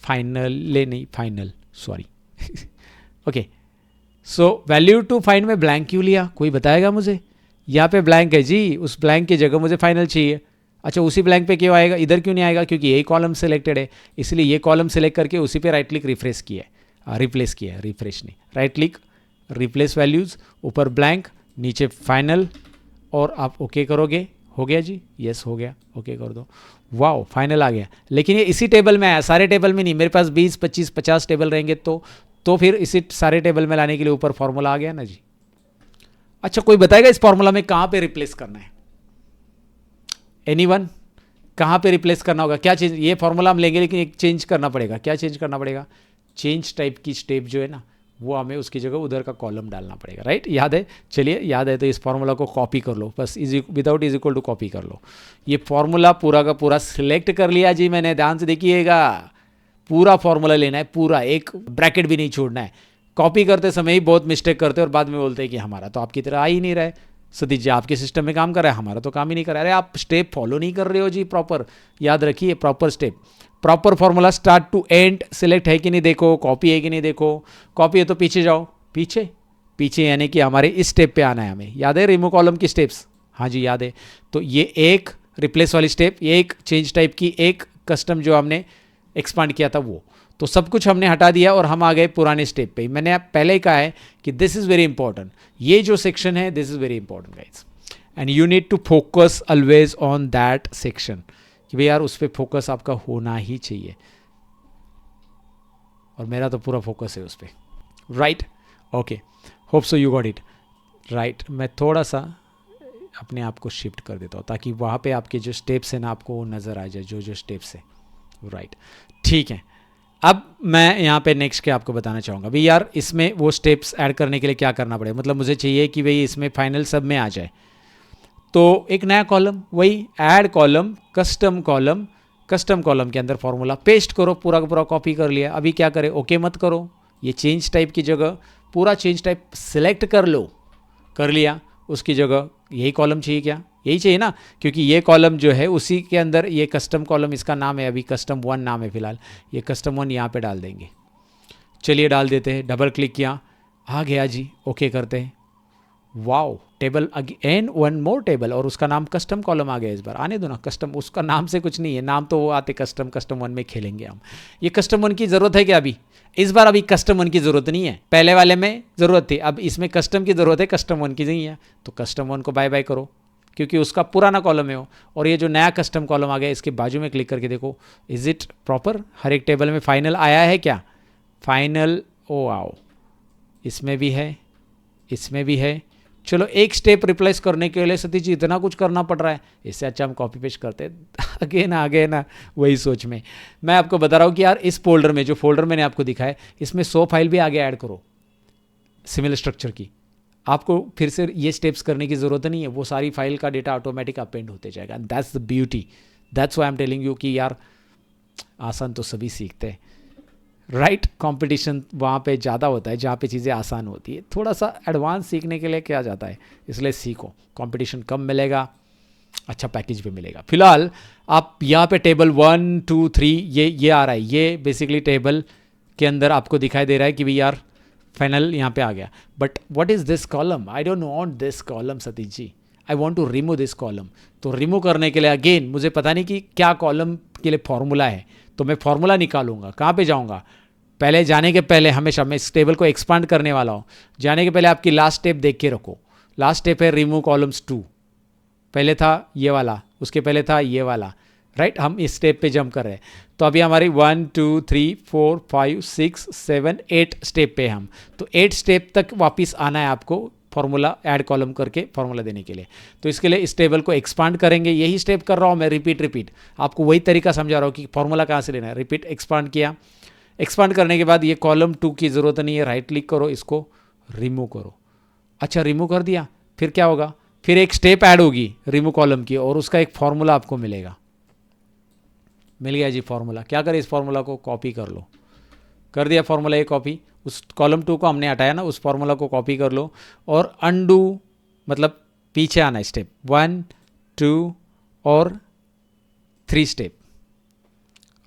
final sorry okay. So value to find में ब्लैंक क्यों लिया, कोई बताएगा मुझे? यहाँ पे ब्लैंक है जी, उस ब्लैंक की जगह मुझे फाइनल चाहिए। अच्छा, उसी ब्लैंक पे क्यों आएगा, इधर क्यों नहीं आएगा? क्योंकि यही कॉलम सेलेक्टेड है, इसलिए ये कॉलम सेलेक्ट करके उसी पे राइट क्लिक रिफ्रेश किया है, रिप्लेस किया है, रिफ्रेश नहीं, राइट क्लिक रिप्लेस वैल्यूज़, ऊपर ब्लैंक, नीचे फाइनल, और आप ओके करोगे। हो गया जी, यस हो गया, ओके कर दो। वाओ, फाइनल आ गया। लेकिन ये इसी टेबल में आया, सारे टेबल में नहीं। मेरे पास 20, 25, 50 टेबल रहेंगे तो फिर इसी सारे टेबल में लाने के लिए ऊपर फॉर्मूला आ गया ना जी। अच्छा, कोई बताएगा इस फॉर्मूला में कहाँ पे रिप्लेस करना है? एनीवन, कहाँ पे रिप्लेस करना होगा? क्या चेंज, ये फॉर्मूला हम लेंगे लेकिन एक चेंज करना पड़ेगा। क्या चेंज करना पड़ेगा? चेंज टाइप की स्टेप जो है ना, वो हमें उसकी जगह उधर का कॉलम डालना पड़ेगा, राइट? याद है? चलिए याद है तो इस फॉर्मूला को कॉपी कर लो, बस without is equal to copy कर लो। ये फॉर्मूला पूरा का पूरा सिलेक्ट कर लिया जी मैंने, ध्यान से देखिएगा। पूरा फॉर्मूला लेना है, पूरा, एक ब्रैकेट भी नहीं छोड़ना है। कॉपी करते समय ही बहुत मिस्टेक करते हैं और बाद में बोलते हैं कि हमारा तो आपकी तरह आ ही नहीं रहा है। सतीश जी आपके सिस्टम में काम कर रहा है, हमारा तो काम ही नहीं कर रहा है। अरे आप स्टेप फॉलो नहीं कर रहे हो जी प्रॉपर, याद रखिए proper step, proper formula start to end select है कि नहीं देखो, कॉपी है कि नहीं देखो। कॉपी है तो पीछे जाओ, पीछे यानी कि हमारे इस स्टेप पे आना है हमें। याद है रिमूव कॉलम की स्टेप्स? हाँ जी याद है। तो ये एक रिप्लेस वाली स्टेप, ये एक चेंज टाइप की, एक कस्टम जो हमने एक्सपांड किया था वो, तो सब कुछ हमने हटा दिया और हम आ गए पुराने स्टेप पे। मैंने आप पहले ही कहा है कि दिस इज़ वेरी इंपॉर्टेंट, ये जो सेक्शन है this is very important guys, and you need to focus always on that section, कि भाई यार उस पर फोकस आपका होना ही चाहिए। और मेरा तो पूरा फोकस है उस पर, right? Okay, hope so you got it, right? मैं थोड़ा सा अपने आप को शिफ्ट कर देता हूँ ताकि वहाँ पे आपके जो स्टेप्स हैं ना आपको नज़र आ जाए, जो स्टेप्स है, राइट? ठीक है। अब मैं यहाँ पे नेक्स्ट क्या आपको बताना चाहूँगा भाई, यार इसमें वो स्टेप्स ऐड करने के लिए क्या करना पड़ेगा, मतलब मुझे चाहिए कि भाई इसमें फाइनल सब में आ जाए। तो एक नया कॉलम, वही ऐड कॉलम, कस्टम कॉलम के अंदर फॉर्मूला पेस्ट करो, पूरा का पूरा कॉपी कर लिया। अभी क्या करें, ओके मत करो, ये चेंज टाइप की जगह पूरा चेंज टाइप सिलेक्ट कर लो, कर लिया। उसकी जगह यही कॉलम चाहिए क्या? यही चाहिए ना, क्योंकि ये कॉलम जो है उसी के अंदर ये कस्टम कॉलम, इसका नाम है अभी कस्टम 1 नाम है फिलहाल, ये कस्टम 1 यहाँ पे डाल देंगे। चलिए डाल देते हैं, डबल क्लिक किया, आ गया जी, ओके करते हैं। Wow, table again, one more table, और उसका नाम कस्टम कॉलम आ गया इस बार। आने दो ना, कस्टम उसका नाम से कुछ नहीं है, नाम तो वो आते कस्टम 1 में खेलेंगे हम। ये कस्टम 1 की ज़रूरत है क्या अभी? इस बार अभी कस्टम 1 की ज़रूरत नहीं है, पहले वाले में ज़रूरत थी, अब इसमें कस्टम की ज़रूरत है, कस्टम 1 की नहीं है। तो कस्टम 1 को बाय बाय करो, क्योंकि उसका पुराना कॉलम है वो। और ये जो नया कस्टम कॉलम आ गया, इसके बाजू में क्लिक करके देखो, इज़ इट प्रॉपर? हर एक टेबल में फाइनल आया है क्या? फाइनल, ओ आओ, इसमें भी है, इसमें भी है। चलो एक स्टेप रिप्लेस करने के लिए सतीश जी इतना कुछ करना पड़ रहा है, इससे अच्छा हम कॉपी पेस्ट करते हैं। आगे ना वही सोच में मैं आपको बता रहा हूँ कि यार इस फोल्डर में, जो फोल्डर मैंने आपको दिखाया, इसमें 100 फाइल भी आगे ऐड करो सिमिलर स्ट्रक्चर की। आपको फिर से ये स्टेप्स करने की ज़रूरत नहीं है, वो सारी फाइल का डेटा ऑटोमेटिक अपेंड होते जाएगा। That's the beauty, that's why I am telling you कि यार आसान तो सभी सीखते हैं, राइट? कंपटीशन वहाँ पे ज़्यादा होता है जहाँ पे चीज़ें आसान होती है। थोड़ा सा एडवांस सीखने के लिए क्या जाता है, इसलिए सीखो, कंपटीशन कम मिलेगा, अच्छा पैकेज भी मिलेगा। फिलहाल आप यहाँ पे टेबल 1 2 3 ये आ रहा है, ये बेसिकली टेबल के अंदर आपको दिखाई दे रहा है कि भाई यार फाइनल यहाँ पे आ गया। But what is this column? I don't want this column Satish ji, I want to remove this column. तो रिमूव करने के लिए अगेन मुझे पता नहीं कि क्या कॉलम के लिए फॉर्मूला है, तो मैं फॉर्मूला निकालूंगा। कहाँ पे जाऊँगा? पहले जाने के पहले हमेशा मैं इस टेबल को एक्सपांड करने वाला हूँ, जाने के पहले आपकी लास्ट स्टेप देख के रखो। लास्ट स्टेप है रिमूव कॉलम्स 2, पहले था ये वाला, उसके पहले था ये वाला, राइट? हम इस स्टेप पे जंप कर रहे हैं। तो अभी हमारी 1 2 3 4 5 6 7 8 स्टेप पे हम, तो 8 स्टेप तक वापस आना है आपको फॉर्मूला ऐड कॉलम करके फॉर्मूला देने के लिए। तो इसके लिए इस टेबल को एक्सपांड करेंगे, यही स्टेप कर रहा हूँ मैं, रिपीट आपको वही तरीका समझा रहा हूँ कि फॉर्मूला कहाँ से लेना है। रिपीट, एक्सपांड किया, एक्सपांड करने के बाद ये कॉलम 2 की ज़रूरत नहीं है, राइट क्लिक करो, इसको रिमूव करो। अच्छा रिमूव कर दिया, फिर क्या होगा? फिर एक स्टेप ऐड होगी रिमूव कॉलम की, और उसका एक फॉर्मूला आपको मिलेगा। मिल गया जी फॉर्मूला। क्या करें, इस फॉर्मूला को कॉपी कर लो। कर दिया फॉर्मूला ये कॉपी, उस कॉलम 2 को हमने हटाया ना, उस फॉर्मूला को कॉपी कर लो और अनडू, मतलब पीछे आना है, स्टेप 1 2 और 3 स्टेप,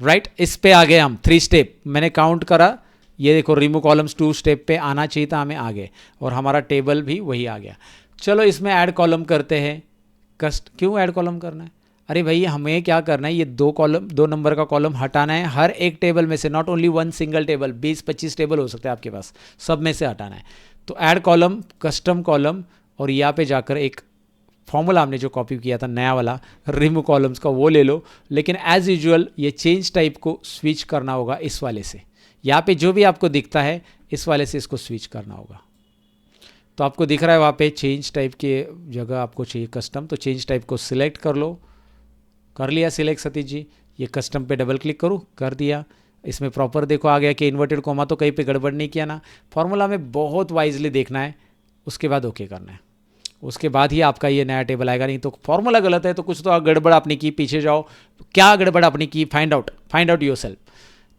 राइट? इस पे आ गए हम, 3 स्टेप मैंने काउंट करा, ये देखो रिमूव कॉलम्स 2 स्टेप पे आना चाहिए था, हमें आ गए, और हमारा टेबल भी वही आ गया। चलो इसमें ऐड कॉलम करते हैं। क्यों ऐड कॉलम करना है? अरे भाई हमें क्या करना है, ये 2 नंबर का कॉलम हटाना है हर एक टेबल में से, not only 1 single table, 20-25 table हो सकते हैं आपके पास, सब में से हटाना है। तो ऐड कॉलम, कस्टम कॉलम, और यहाँ पे जाकर एक फॉर्मूला हमने जो कॉपी किया था नया वाला रिमूव कॉलम्स का, वो ले लो। लेकिन एज यूजुअल ये चेंज टाइप को स्विच करना होगा इस वाले से, यहाँ पे जो भी आपको दिखता है इस वाले से इसको स्विच करना होगा। तो आपको दिख रहा है वहाँ पे चेंज टाइप के जगह आपको चाहिए कस्टम, तो चेंज टाइप को सिलेक्ट कर लो। कर लिया सिलेक्ट सतीश जी, ये कस्टम पे डबल क्लिक करूँ, कर दिया। इसमें प्रॉपर देखो आ गया कि इन्वर्टेड कोमा तो कहीं पे गड़बड़ नहीं किया ना। फॉर्मूला में बहुत वाइजली देखना है, उसके बाद ओके करना है, उसके बाद ही आपका ये नया टेबल आएगा। नहीं तो फॉर्मूला गलत है तो कुछ तो गड़बड़ आपने की, पीछे जाओ, क्या गड़बड़ आपने की, find out yourself.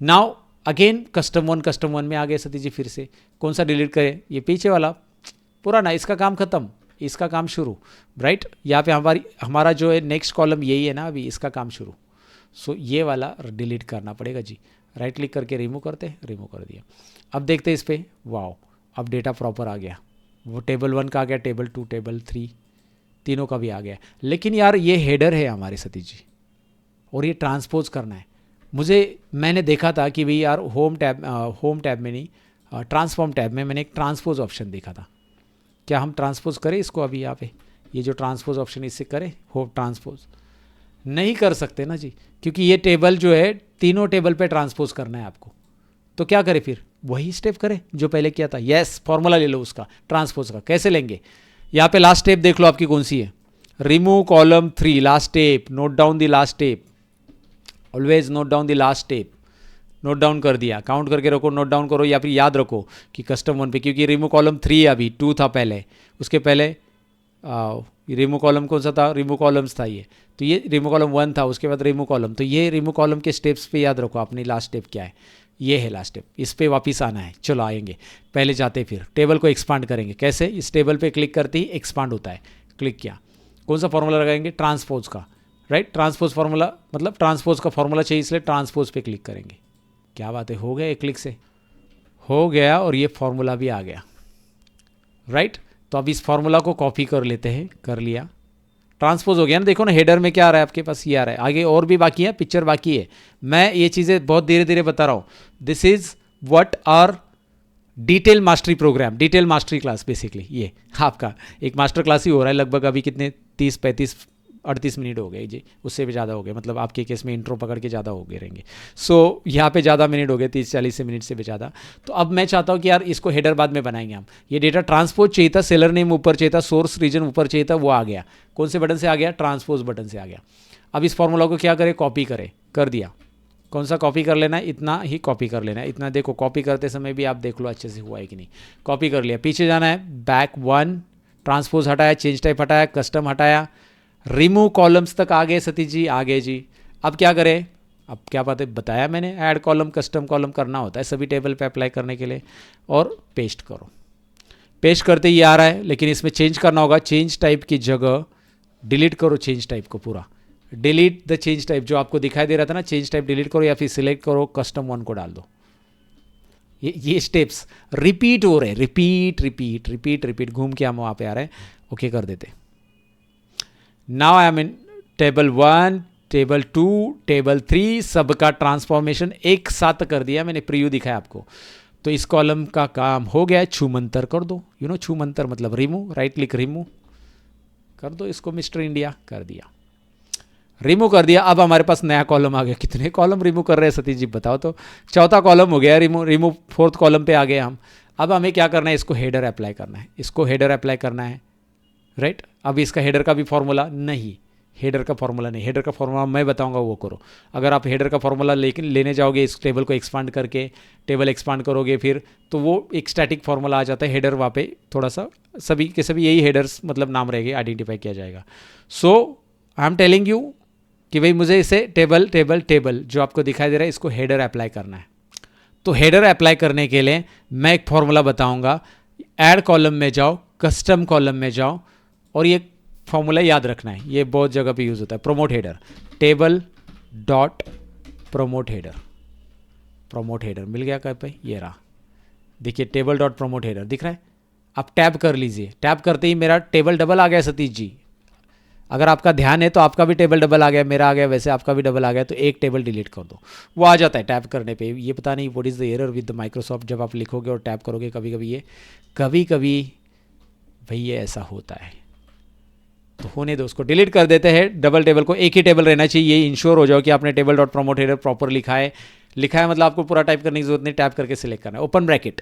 Now again custom one में आ गए सतीश जी, फिर से कौन सा डिलीट करें? ये पीछे वाला पुराना, इसका काम खत्म, इसका काम शुरू, राइट? यहाँ पे हमारा जो है नेक्स्ट कॉलम यही है ना, अभी इसका काम शुरू। सो ये वाला डिलीट करना पड़ेगा जी। राइट क्लिक करके रिमूव करते, रिमूव कर दिया। अब देखते हैं इस पर, वाओ अब डेटा प्रॉपर आ गया, वो टेबल 1 का आ गया, टेबल 2 टेबल 3 तीनों का भी आ गया। लेकिन यार ये हेडर है हमारे सतीश जी, और ये ट्रांसपोज करना है। मैंने देखा था कि भाई यार होम टैब में नहीं, ट्रांसफॉर्म टैब में मैंने एक ट्रांसपोज ऑप्शन देखा था। क्या हम ट्रांसपोज करें इसको? अभी यहाँ पे ये जो ट्रांसपोज ऑप्शन, इससे करें होम ट्रांसपोज? नहीं कर सकते ना जी, क्योंकि ये टेबल जो है तीनों टेबल पे ट्रांसपोज करना है आपको। तो क्या करें फिर? वही स्टेप करें जो पहले किया था। यस, फॉर्मूला ले लो उसका ट्रांसपोज का। कैसे लेंगे? यहाँ पे लास्ट स्टेप देख लो आपकी कौन सी है, remove column 3 last step, note down the last step, always note down the last step. Note down कर दिया, काउंट करके रखो, नोट डाउन करो, या फिर याद रखो कि कस्टम 1 पे, क्योंकि रिमूव कॉलम 3 अभी 2 था पहले, उसके पहले रिमूव कॉलम कौन सा था? रिमूव कॉलम्स था ये, तो ये रिमूव कॉलम 1 था, उसके बाद रिमूव कॉलम। तो ये रिमूव कॉलम के स्टेप्स पे याद रखो अपनी लास्ट स्टेप क्या है। ये है लास्ट स्टेप, इस पे वापस आना है। चलो आएंगे, पहले जाते फिर टेबल को एक्सपांड करेंगे। कैसे? इस टेबल पे क्लिक करते ही एक्सपांड होता है। क्लिक किया, कौन सा फॉर्मूला लगाएंगे? ट्रांसपोज का, राइट। ट्रांसपोज फार्मूला मतलब ट्रांसपोज का फॉर्मूला चाहिए, इसलिए ट्रांसपोज पे क्लिक करेंगे। क्या बात है, हो गया, एक क्लिक से हो गया और ये फॉर्मूला भी आ गया, राइट। तो अब इस फॉर्मूला को कॉपी कर लेते हैं, कर लिया, ट्रांसपोज हो गया ना। देखो ना हेडर में क्या आ रहा है आपके पास, ये आ रहा है। आगे और भी बाकी है, पिक्चर बाकी है, मैं ये चीज़ें बहुत धीरे धीरे बता रहा हूँ। This is what are detail mastery program, detail mastery class basically. ये आपका एक मास्टर क्लास ही हो रहा है लगभग। अभी कितने 30-35-38 मिनट हो गए जी, उससे भी ज़्यादा हो गए, मतलब आपके केस में इंट्रो पकड़ के ज़्यादा हो गए रहेंगे। सो यहाँ पे ज़्यादा मिनट हो गए, 30-40 मिनट से भी ज़्यादा। तो अब मैं चाहता हूँ कि यार इसको हेडर बाद में बनाएंगे हम। ये डेटा ट्रांसपोज चाहिए था, सेलर नेम ऊपर चाहिए था, सोर्स रीजन ऊपर चाहिए था, वो आ गया। कौन से बटन से आ गया? ट्रांसपोज बटन से आ गया। अब इस फॉर्मूला को क्या करें? कॉपी करें, कर दिया। कौन सा कॉपी कर लेना है? इतना ही कॉपी कर लेना है, इतना। देखो कॉपी करते समय भी आप देख लो अच्छे से हुआ है कि नहीं। कॉपी कर लिया, पीछे जाना है, बैक 1, ट्रांसपोज हटाया, चेंज टाइप हटाया, कस्टम हटाया, रिमूव कॉलम्स तक आ गए सतीश जी, आ गए जी। अब क्या करें? अब क्या बात है, बताया मैंने, ऐड कॉलम कस्टम कॉलम करना होता है सभी टेबल पे अप्लाई करने के लिए। और पेस्ट करो, पेस्ट करते ही आ रहा है, लेकिन इसमें चेंज करना होगा। चेंज टाइप की जगह डिलीट करो चेंज टाइप को पूरा, डिलीट द चेंज टाइप जो आपको दिखाई दे रहा था ना, चेंज टाइप डिलीट करो, या फिर सिलेक्ट करो, कस्टम 1 को डाल दो। ये स्टेप्स रिपीट हो रहे हैं, रिपीट रिपीट रिपीट रिपीट, घूम के हम वहाँ पे आ रहे हैं। ओके कर देते। Now I am in table 1, table 2, table 3, सबका ट्रांसफॉर्मेशन एक साथ कर दिया मैंने, प्रीव्यू दिखाया आपको। तो इस कॉलम का काम हो गया, छूमंतर कर दो। यू नो छूमंतर मतलब रिमूव, राइट क्लिक रिमूव कर दो इसको, मिस्टर इंडिया कर दिया, रिमूव कर दिया। अब हमारे पास नया कॉलम आ गया। कितने कॉलम रिमूव कर रहे हैं सतीश जी बताओ तो? चौथा कॉलम हो गया रिमूव, 4th कॉलम पे आ गए हम। अब हमें क्या करना है? इसको हेडर अप्लाई करना है, इसको हेडर अप्लाई करना है, राइट। अब इसका हेडर का भी फॉर्मूला नहीं, हेडर का फॉर्मूला नहीं, हेडर का फॉर्मूला मैं बताऊंगा वो करो। अगर आप हेडर का फॉर्मूला लेने जाओगे, इस टेबल को एक्सपांड करके टेबल एक्सपांड करोगे फिर, तो वो एक स्टैटिक फॉर्मूला आ जाता है। हेडर वहाँ पे थोड़ा सा सभी के सभी यही हेडर्स मतलब नाम रहेंगे, आइडेंटिफाई किया जाएगा। सो आई एम टेलिंग यू कि भाई मुझे इसे टेबल टेबल टेबल जो आपको दिखाई दे रहा है, इसको हेडर अप्लाई करना है। तो हेडर अप्लाई करने के लिए मैं एक फॉर्मूला बताऊंगा। ऐड कॉलम में जाओ, कस्टम कॉलम में जाओ, और ये फॉर्मूला याद रखना है, ये बहुत जगह पे यूज होता है। Promote header, table dot promote header, promote header मिल गया कहीं पे? ये रहा, देखिए टेबल डॉट प्रोमोट हेडर दिख रहा है। आप टैब कर लीजिए, टैब करते ही मेरा टेबल डबल आ गया सतीश जी। अगर आपका ध्यान है तो आपका भी टेबल डबल आ गया, मेरा आ गया, वैसे आपका भी डबल आ गया। तो एक टेबल डिलीट कर दो, वो आ जाता है टैब करने पे। ये पता नहीं what is the error with the Microsoft, जब आप लिखोगे और टैब करोगे कभी कभी भाई ये ऐसा होता है। तो होने दो, उसको डिलीट कर देते हैं। डबल टेबल को एक ही टेबल रहना चाहिए, ये इंश्योर हो जाओ कि आपने table dot promote header proper लिखा है मतलब आपको पूरा टाइप करने की जरूरत नहीं, टैप करके सिलेक्ट करना है। ओपन ब्रैकेट,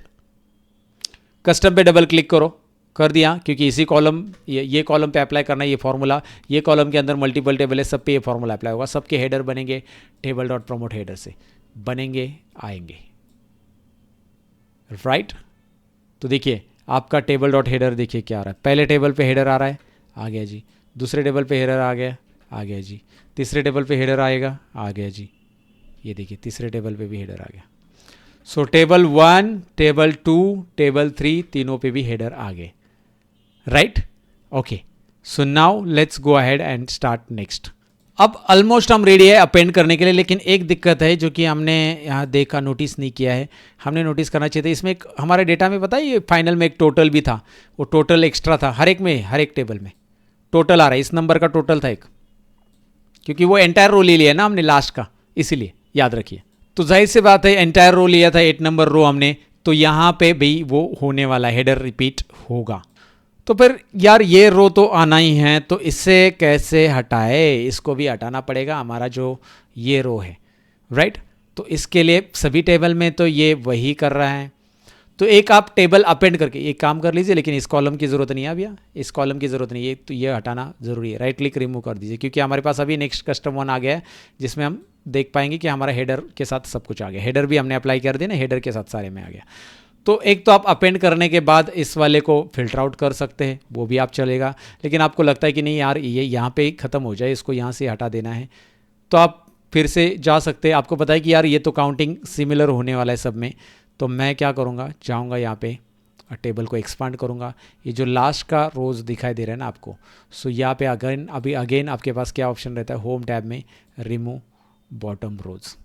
कस्टम पे डबल क्लिक करो, कर दिया, क्योंकि इसी कॉलम ये कॉलम पे अप्लाई करना है ये फॉर्मूला। ये कॉलम के अंदर मल्टीपल टेबल है, सब पे ये फॉर्मूला अप्लाई होगा। सबके हेडर बनेंगे टेबल डॉट प्रोमोट हेडर से बनेंगे, आएंगे, राइट। तो देखिए आपका टेबल डॉट हेडर देखिए क्या आ रहा है। पहले टेबल पे हेडर आ रहा है, आ गया जी। दूसरे टेबल पे हेडर आ गया जी। तीसरे टेबल पे हेडर आएगा, आ गया जी। ये देखिए तीसरे टेबल पे भी हेडर आ गया। सो टेबल 1, टेबल 2, टेबल 3 तीनों पे भी हेडर आ गए, right. Okay, so now let's go ahead and start next. अब ऑलमोस्ट हम रेडी है अपेंड करने के लिए, लेकिन एक दिक्कत है जो कि हमने यहाँ देखा, नोटिस नहीं किया है। हमने नोटिस करना चाहिए था। इसमें एक हमारे डेटा में पता है ये फाइनल में एक टोटल भी था, वो टोटल एक्स्ट्रा था हर एक टेबल में टोटल आ रहा है। इस नंबर का टोटल था एक, क्योंकि वो एंटायर रो ले लिया ना हमने लास्ट का, इसीलिए याद रखिए। तो जाहिर सी बात है एंटायर रो लिया था, 8 नंबर रो हमने, तो यहाँ पे भी वो होने वाला हेडर रिपीट होगा। तो फिर यार ये रो तो आना ही है, तो इससे कैसे हटाए? इसको भी हटाना पड़ेगा हमारा जो ये रो है, राइट। तो इसके लिए सभी टेबल में तो ये वही कर रहा है। तो एक आप टेबल अपेंड करके एक काम कर लीजिए, लेकिन इस कॉलम की ज़रूरत नहीं है भैया, इस कॉलम की ज़रूरत नहीं है, तो ये हटाना ज़रूरी है। राइट क्लिक रिमूव कर दीजिए, क्योंकि हमारे पास अभी नेक्स्ट कस्टम 1 आ गया है, जिसमें हम देख पाएंगे कि हमारा हेडर के साथ सब कुछ आ गया। हेडर भी हमने अप्लाई कर दिया ना, हेडर के साथ सारे में आ गया। तो एक तो आप अपेंड करने के बाद इस वाले को फिल्टर आउट कर सकते हैं, वो भी आप चलेगा। लेकिन आपको लगता है कि नहीं यार ये यहाँ पे ख़त्म हो जाए, इसको यहाँ से हटा देना है, तो आप फिर से जा सकते हैं। आपको पता है कि यार ये तो काउंटिंग सिमिलर होने वाला है सब में, तो मैं क्या करूँगा, जाऊँगा यहाँ पे टेबल को एक्सपांड करूँगा। ये जो लास्ट का रोज़ दिखाई दे रहा है ना आपको, सो यहाँ पे अगेन आपके पास क्या ऑप्शन रहता है, होम टैब में रिमूव बॉटम रोज़।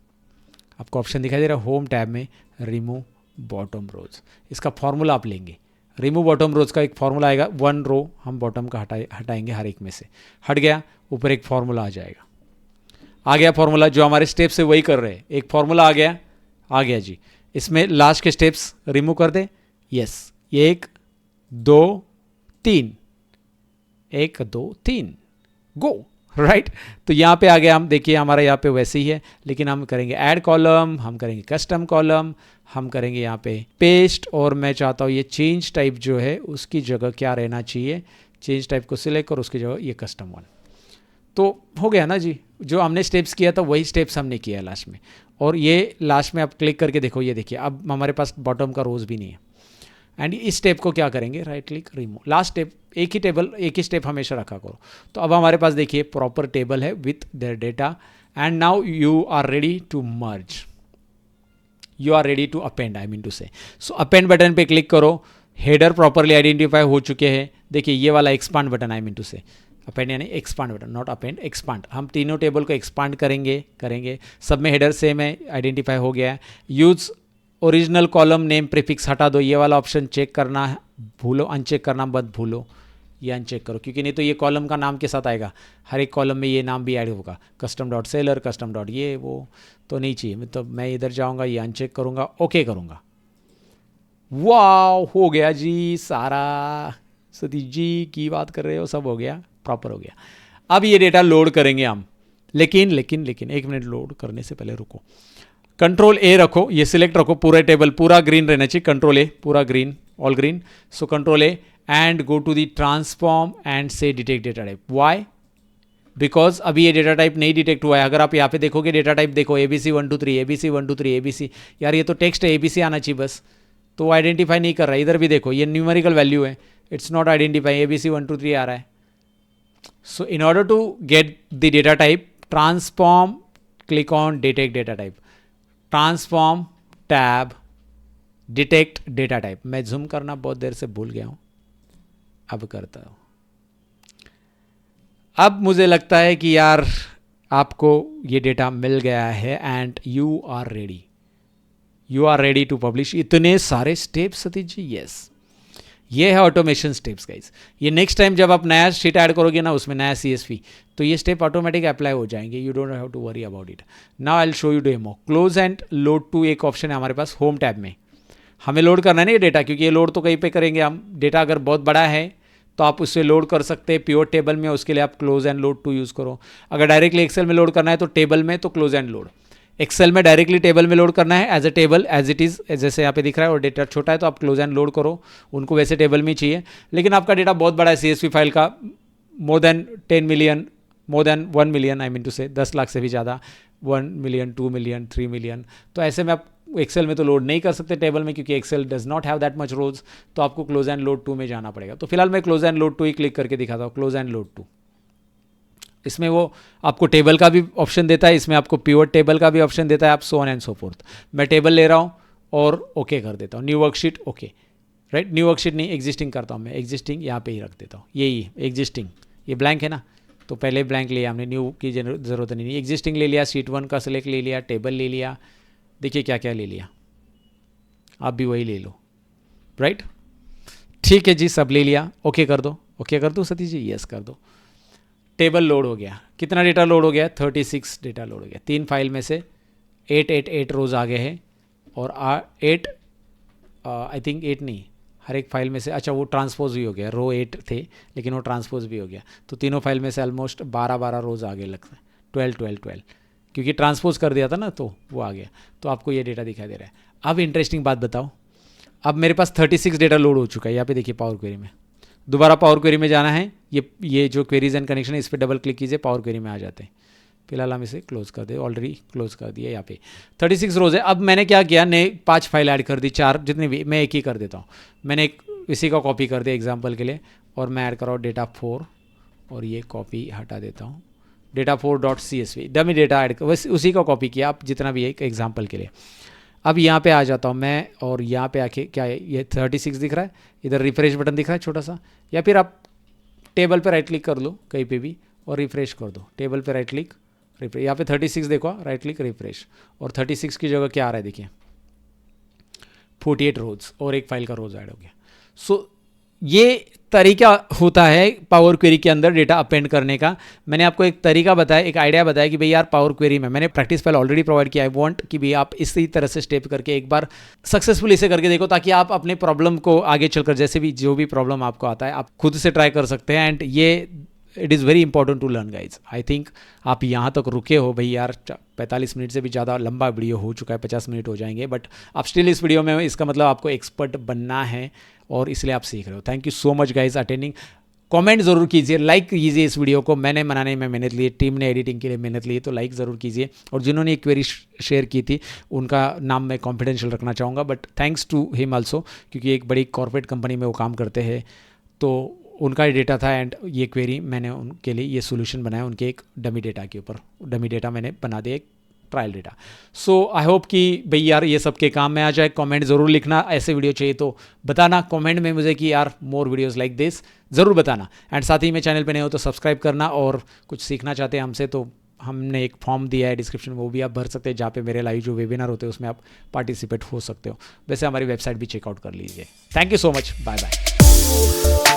आपको ऑप्शन दिखाई दे रहा है होम टैब में रिमूव बॉटम रोज़। इसका फॉर्मूला आप लेंगे, रिमूव बॉटम रोज़ का एक फॉर्मूला आएगा, 1 रो हम बॉटम का हटाएंगे हर एक में से, हट गया, ऊपर एक फॉर्मूला आ जाएगा। आ गया फॉर्मूला, जो हमारे स्टेप्स है वही कर रहे हैं, एक फॉर्मूला आ गया जी। इसमें लास्ट के स्टेप्स रिमूव कर दे, यस 1 2 3 1 2 3 गो, राइट। तो यहाँ पे आ गया, हम देखिए हमारा यहाँ पे वैसे ही है, लेकिन हम करेंगे ऐड कॉलम, हम करेंगे कस्टम कॉलम, हम करेंगे यहाँ पे पेस्ट, और मैं चाहता हूँ ये चेंज टाइप जो है उसकी जगह क्या रहना चाहिए, चेंज टाइप को सिलेक्ट और उसकी जगह ये कस्टम वन। तो हो गया ना जी, जो हमने स्टेप्स किया था वही स्टेप्स हमने किया है लास्ट में। और ये लास्ट में आप क्लिक करके देखो, ये देखिए अब हमारे पास बॉटम का रोज़ भी नहीं है। एंड इस स्टेप को क्या करेंगे, right click remove, last step, एक ही स्टेप हमेशा रखा करो। तो अब हमारे पास देखिए प्रॉपर टेबल है with their data, and now you are ready to merge, you are ready to append, I mean to say. So append button पे क्लिक करो, हेडर प्रॉपरली आइडेंटिफाई हो चुके हैं। देखिए ये वाला expand button, I mean to say append यानी expand button, not append, expand. हम तीनों टेबल को एक्सपांड करेंगे, सब में हेडर सेम है, आइडेंटिफाई हो गया है। Use original column name prefix हटा दो, ये वाला ऑप्शन चेक करना भूलो, अनचेक करना मत भूलो, ये अनचेक करो, क्योंकि नहीं तो ये कॉलम का नाम के साथ आएगा, हर एक कॉलम में ये नाम भी ऐड होगा, custom dot seller, custom dot ये वो, तो नहीं चाहिए। तो मैं इधर जाऊँगा, ये अनचेक करूँगा, ओके करूँगा, वाह हो गया जी सारा, सतीश जी की बात कर रहे हो, सब हो गया, प्रॉपर हो गया। अब ये डेटा लोड करेंगे हम, लेकिन एक मिनट, लोड करने से पहले रुको, कंट्रोल ए रखो, ये सिलेक्ट रखो, पूरा टेबल पूरा ग्रीन रहना चाहिए, कंट्रोल ए, पूरा green, all green. So control A and go to the transform and से detect data type. Why? Because अभी ये डेटा टाइप नहीं डिटेक्ट हुआ है। अगर आप यहाँ पे देखोगे डेटा टाइप देखो, ABC 1 2 3, ABC 1 2 3, ABC, यार ये तो टेक्स्ट है, ABC आना चाहिए बस, तो वो आइडेंटिफाई नहीं कर रहा है। इधर भी देखो ये न्यूमेरिकल वैल्यू है, इट्स नॉट आइडेंटिफाई, ABC 1 2 3 आ रहा है। So in order to get the data type, transform, click on detect data type, transform tab, detect data type। मैं जूम करना बहुत देर से भूल गया हूं, अब करता हूं। अब मुझे लगता है कि यार आपको ये डेटा मिल गया है and you are ready to publish. इतने सारे स्टेप्स सतीश जी, यस, ये है ऑटोमेशन स्टेप्स गाइस। ये नेक्स्ट टाइम जब आप नया शीट ऐड करोगे ना, उसमें नया CSV, तो ये स्टेप ऑटोमेटिक अप्लाई हो जाएंगे, you don't have to worry about it. Now I will show you demo. Close and load to एक ऑप्शन है हमारे पास होम टैब में, हमें लोड करना है ना ये डेटा, क्योंकि ये लोड तो कहीं पे करेंगे हम। डेटा अगर बहुत बड़ा है तो आप उससे लोड कर सकते हैं प्योर टेबल में, उसके लिए आप close and load to use करो। अगर डायरेक्टली एक्सेल में लोड करना है तो टेबल में, तो क्लोज एंड लोड। एक्सेल में डायरेक्टली टेबल में लोड करना है as a table as it is, जैसे यहाँ पे दिख रहा है, और डेटा छोटा है तो आप क्लोज एंड लोड करो, उनको वैसे टेबल में ही चाहिए। लेकिन आपका डेटा बहुत बड़ा है CSV फाइल का, more than 10 million, more than 1 million, I mean to से 10 लाख से भी ज़्यादा, 1 मिलियन 2 मिलियन 3 मिलियन, तो ऐसे में आप एक्सेल में तो लोड नहीं कर सकते टेबल में, क्योंकि Excel does not have that much rows, तो आपको क्लोज एंड लोड टू में जाना पड़ेगा। तो फिलहाल मैं क्लोज एंड लोड टू ही क्लिक करके दिखाता हूँ, क्लोज एंड लोड टू। इसमें वो आपको टेबल का भी ऑप्शन देता है, इसमें आपको प्योर टेबल का भी ऑप्शन देता है, आप so on and so fourth. मैं टेबल ले रहा हूँ और ओके कर देता हूँ, new worksheet, okay, right, new worksheet नहीं, एग्जिस्टिंग करता हूँ मैं, एग्जिस्टिंग यहाँ पे ही रख देता हूँ, यही एग्जिस्टिंग, ये ब्लैंक है ना, तो पहले ब्लैंक लिया हमने, न्यू की ज़रूरत नहीं, एग्जिस्टिंग ले लिया, शीट 1 का सिलेक्ट ले लिया, टेबल ले लिया, देखिए क्या क्या ले लिया, आप भी वही ले लो, राइट, ठीक है जी, सब ले लिया, ओके कर दो, ओके कर दो सतीश जी, यस कर दो। टेबल लोड हो गया, कितना डेटा लोड हो गया, 36 डेटा लोड हो गया, 3 फाइल में से 8 रोज़ आ गए हैं, और 8 आई थिंक 8 नहीं, हर एक फाइल में से, अच्छा वो ट्रांसपोज भी हो गया, रो 8 थे लेकिन वो ट्रांसपोज भी हो गया, तो तीनों फाइल में से ऑलमोस्ट 12 रोज़ आगे लगता है, 12 क्योंकि ट्रांसपोज कर दिया था ना, तो वो आ गया, तो आपको ये डेटा दिखाई दे रहा है। अब इंटरेस्टिंग बात बताओ, अब मेरे पास 36 डेटा लोड हो चुका है, यहाँ पे देखिए पावर क्वेरी में, दोबारा पावर क्वेरी में जाना है, ये जो क्वेरीज एंड कनेक्शन है इस पर डबल क्लिक कीजिए, पावर क्वेरी में आ जाते हैं। फिलहाल हम इसे क्लोज कर दे, ऑलरेडी क्लोज कर दिया, यहाँ पे 36 रोज़ है। अब मैंने क्या किया, नए 5 फाइल ऐड कर दी, 4 जितने भी, मैं एक ही कर देता हूँ, मैंने एक इसी का कॉपी कर दिया एग्जाम्पल के लिए, और मैं ऐड कर रहा हूँ डेटा 4, और ये कॉपी हटा देता हूँ, data4.csv डमी डेटा ऐड बस उसी का कॉपी किया आप जितना भी है एक एग्जांपल के लिए। अब यहाँ पे आ जाता हूँ मैं और यहाँ पे आके क्या है ये 36 दिख रहा है, इधर रिफ्रेश बटन दिख रहा है छोटा सा, या फिर आप टेबल पे राइट क्लिक कर लो कहीं पे भी और रिफ्रेश कर दो। टेबल पे राइट क्लिक रिफ्रेश, यहाँ पे 36 देखो राइट क्लिक रिफ्रेश, और 36 की जगह क्या आ रहा है देखिए 48 रोज और एक फाइल का रोज ऐड हो गया। सो ये तरीका होता है पावर क्वेरी के अंदर डेटा अपेंड करने का। मैंने आपको एक तरीका बताया, एक आइडिया बताया कि भाई यार पावर क्वेरी में मैंने प्रैक्टिस फाइल ऑलरेडी प्रोवाइड किया है। वांट कि भाई आप इसी तरह से स्टेप करके एक बार सक्सेसफुल इसे करके देखो, ताकि आप अपने प्रॉब्लम को आगे चलकर जैसे भी जो भी प्रॉब्लम आपको आता है आप खुद से ट्राई कर सकते हैं। एंड ये it is very important to learn guys. I think आप यहाँ तक रुके हो भाई यार 45 मिनट से भी ज़्यादा लंबा वीडियो हो चुका है, 50 मिनट हो जाएंगे, बट आप स्टिल इस वीडियो में, इसका मतलब आपको एक्सपर्ट बनना है और इसलिए आप सीख रहे हो। Thank you so much guys attending. Comment ज़रूर कीजिए, लाइक कीजिए इस वीडियो को। मैंने बनाने में मेहनत ली, टीम ने एडिटिंग के लिए मेहनत ली, तो लाइक ज़रूर कीजिए। और जिन्होंने एक क्वेरी शेयर की थी उनका नाम मैं कॉन्फिडेंशियल रखना चाहूँगा, but thanks to him also, क्योंकि एक बड़ी कॉर्पोरेट कंपनी में वो काम करते हैं, तो उनका ही डेटा था एंड ये क्वेरी मैंने उनके लिए ये सोल्यूशन बनाया उनके एक डमी डेटा के ऊपर। डमी डेटा मैंने बना दिया एक trial data. So I hope कि भाई यार ये सब के काम में आ जाए। कमेंट ज़रूर लिखना, ऐसे वीडियो चाहिए तो बताना कमेंट में मुझे कि यार मोर वीडियोस लाइक दिस ज़रूर बताना। एंड साथ ही में चैनल पे नए हो तो सब्सक्राइब करना, और कुछ सीखना चाहते हैं हमसे तो हमने एक फॉर्म दिया है डिस्क्रिप्शन में, वो भी आप भर सकते हैं, जहाँ पे मेरे लाइव जो वेबिनार होते हैं उसमें आप पार्टिसिपेट हो सकते हो। वैसे हमारी वेबसाइट भी चेकआउट कर लीजिए। Thank you so much, bye bye.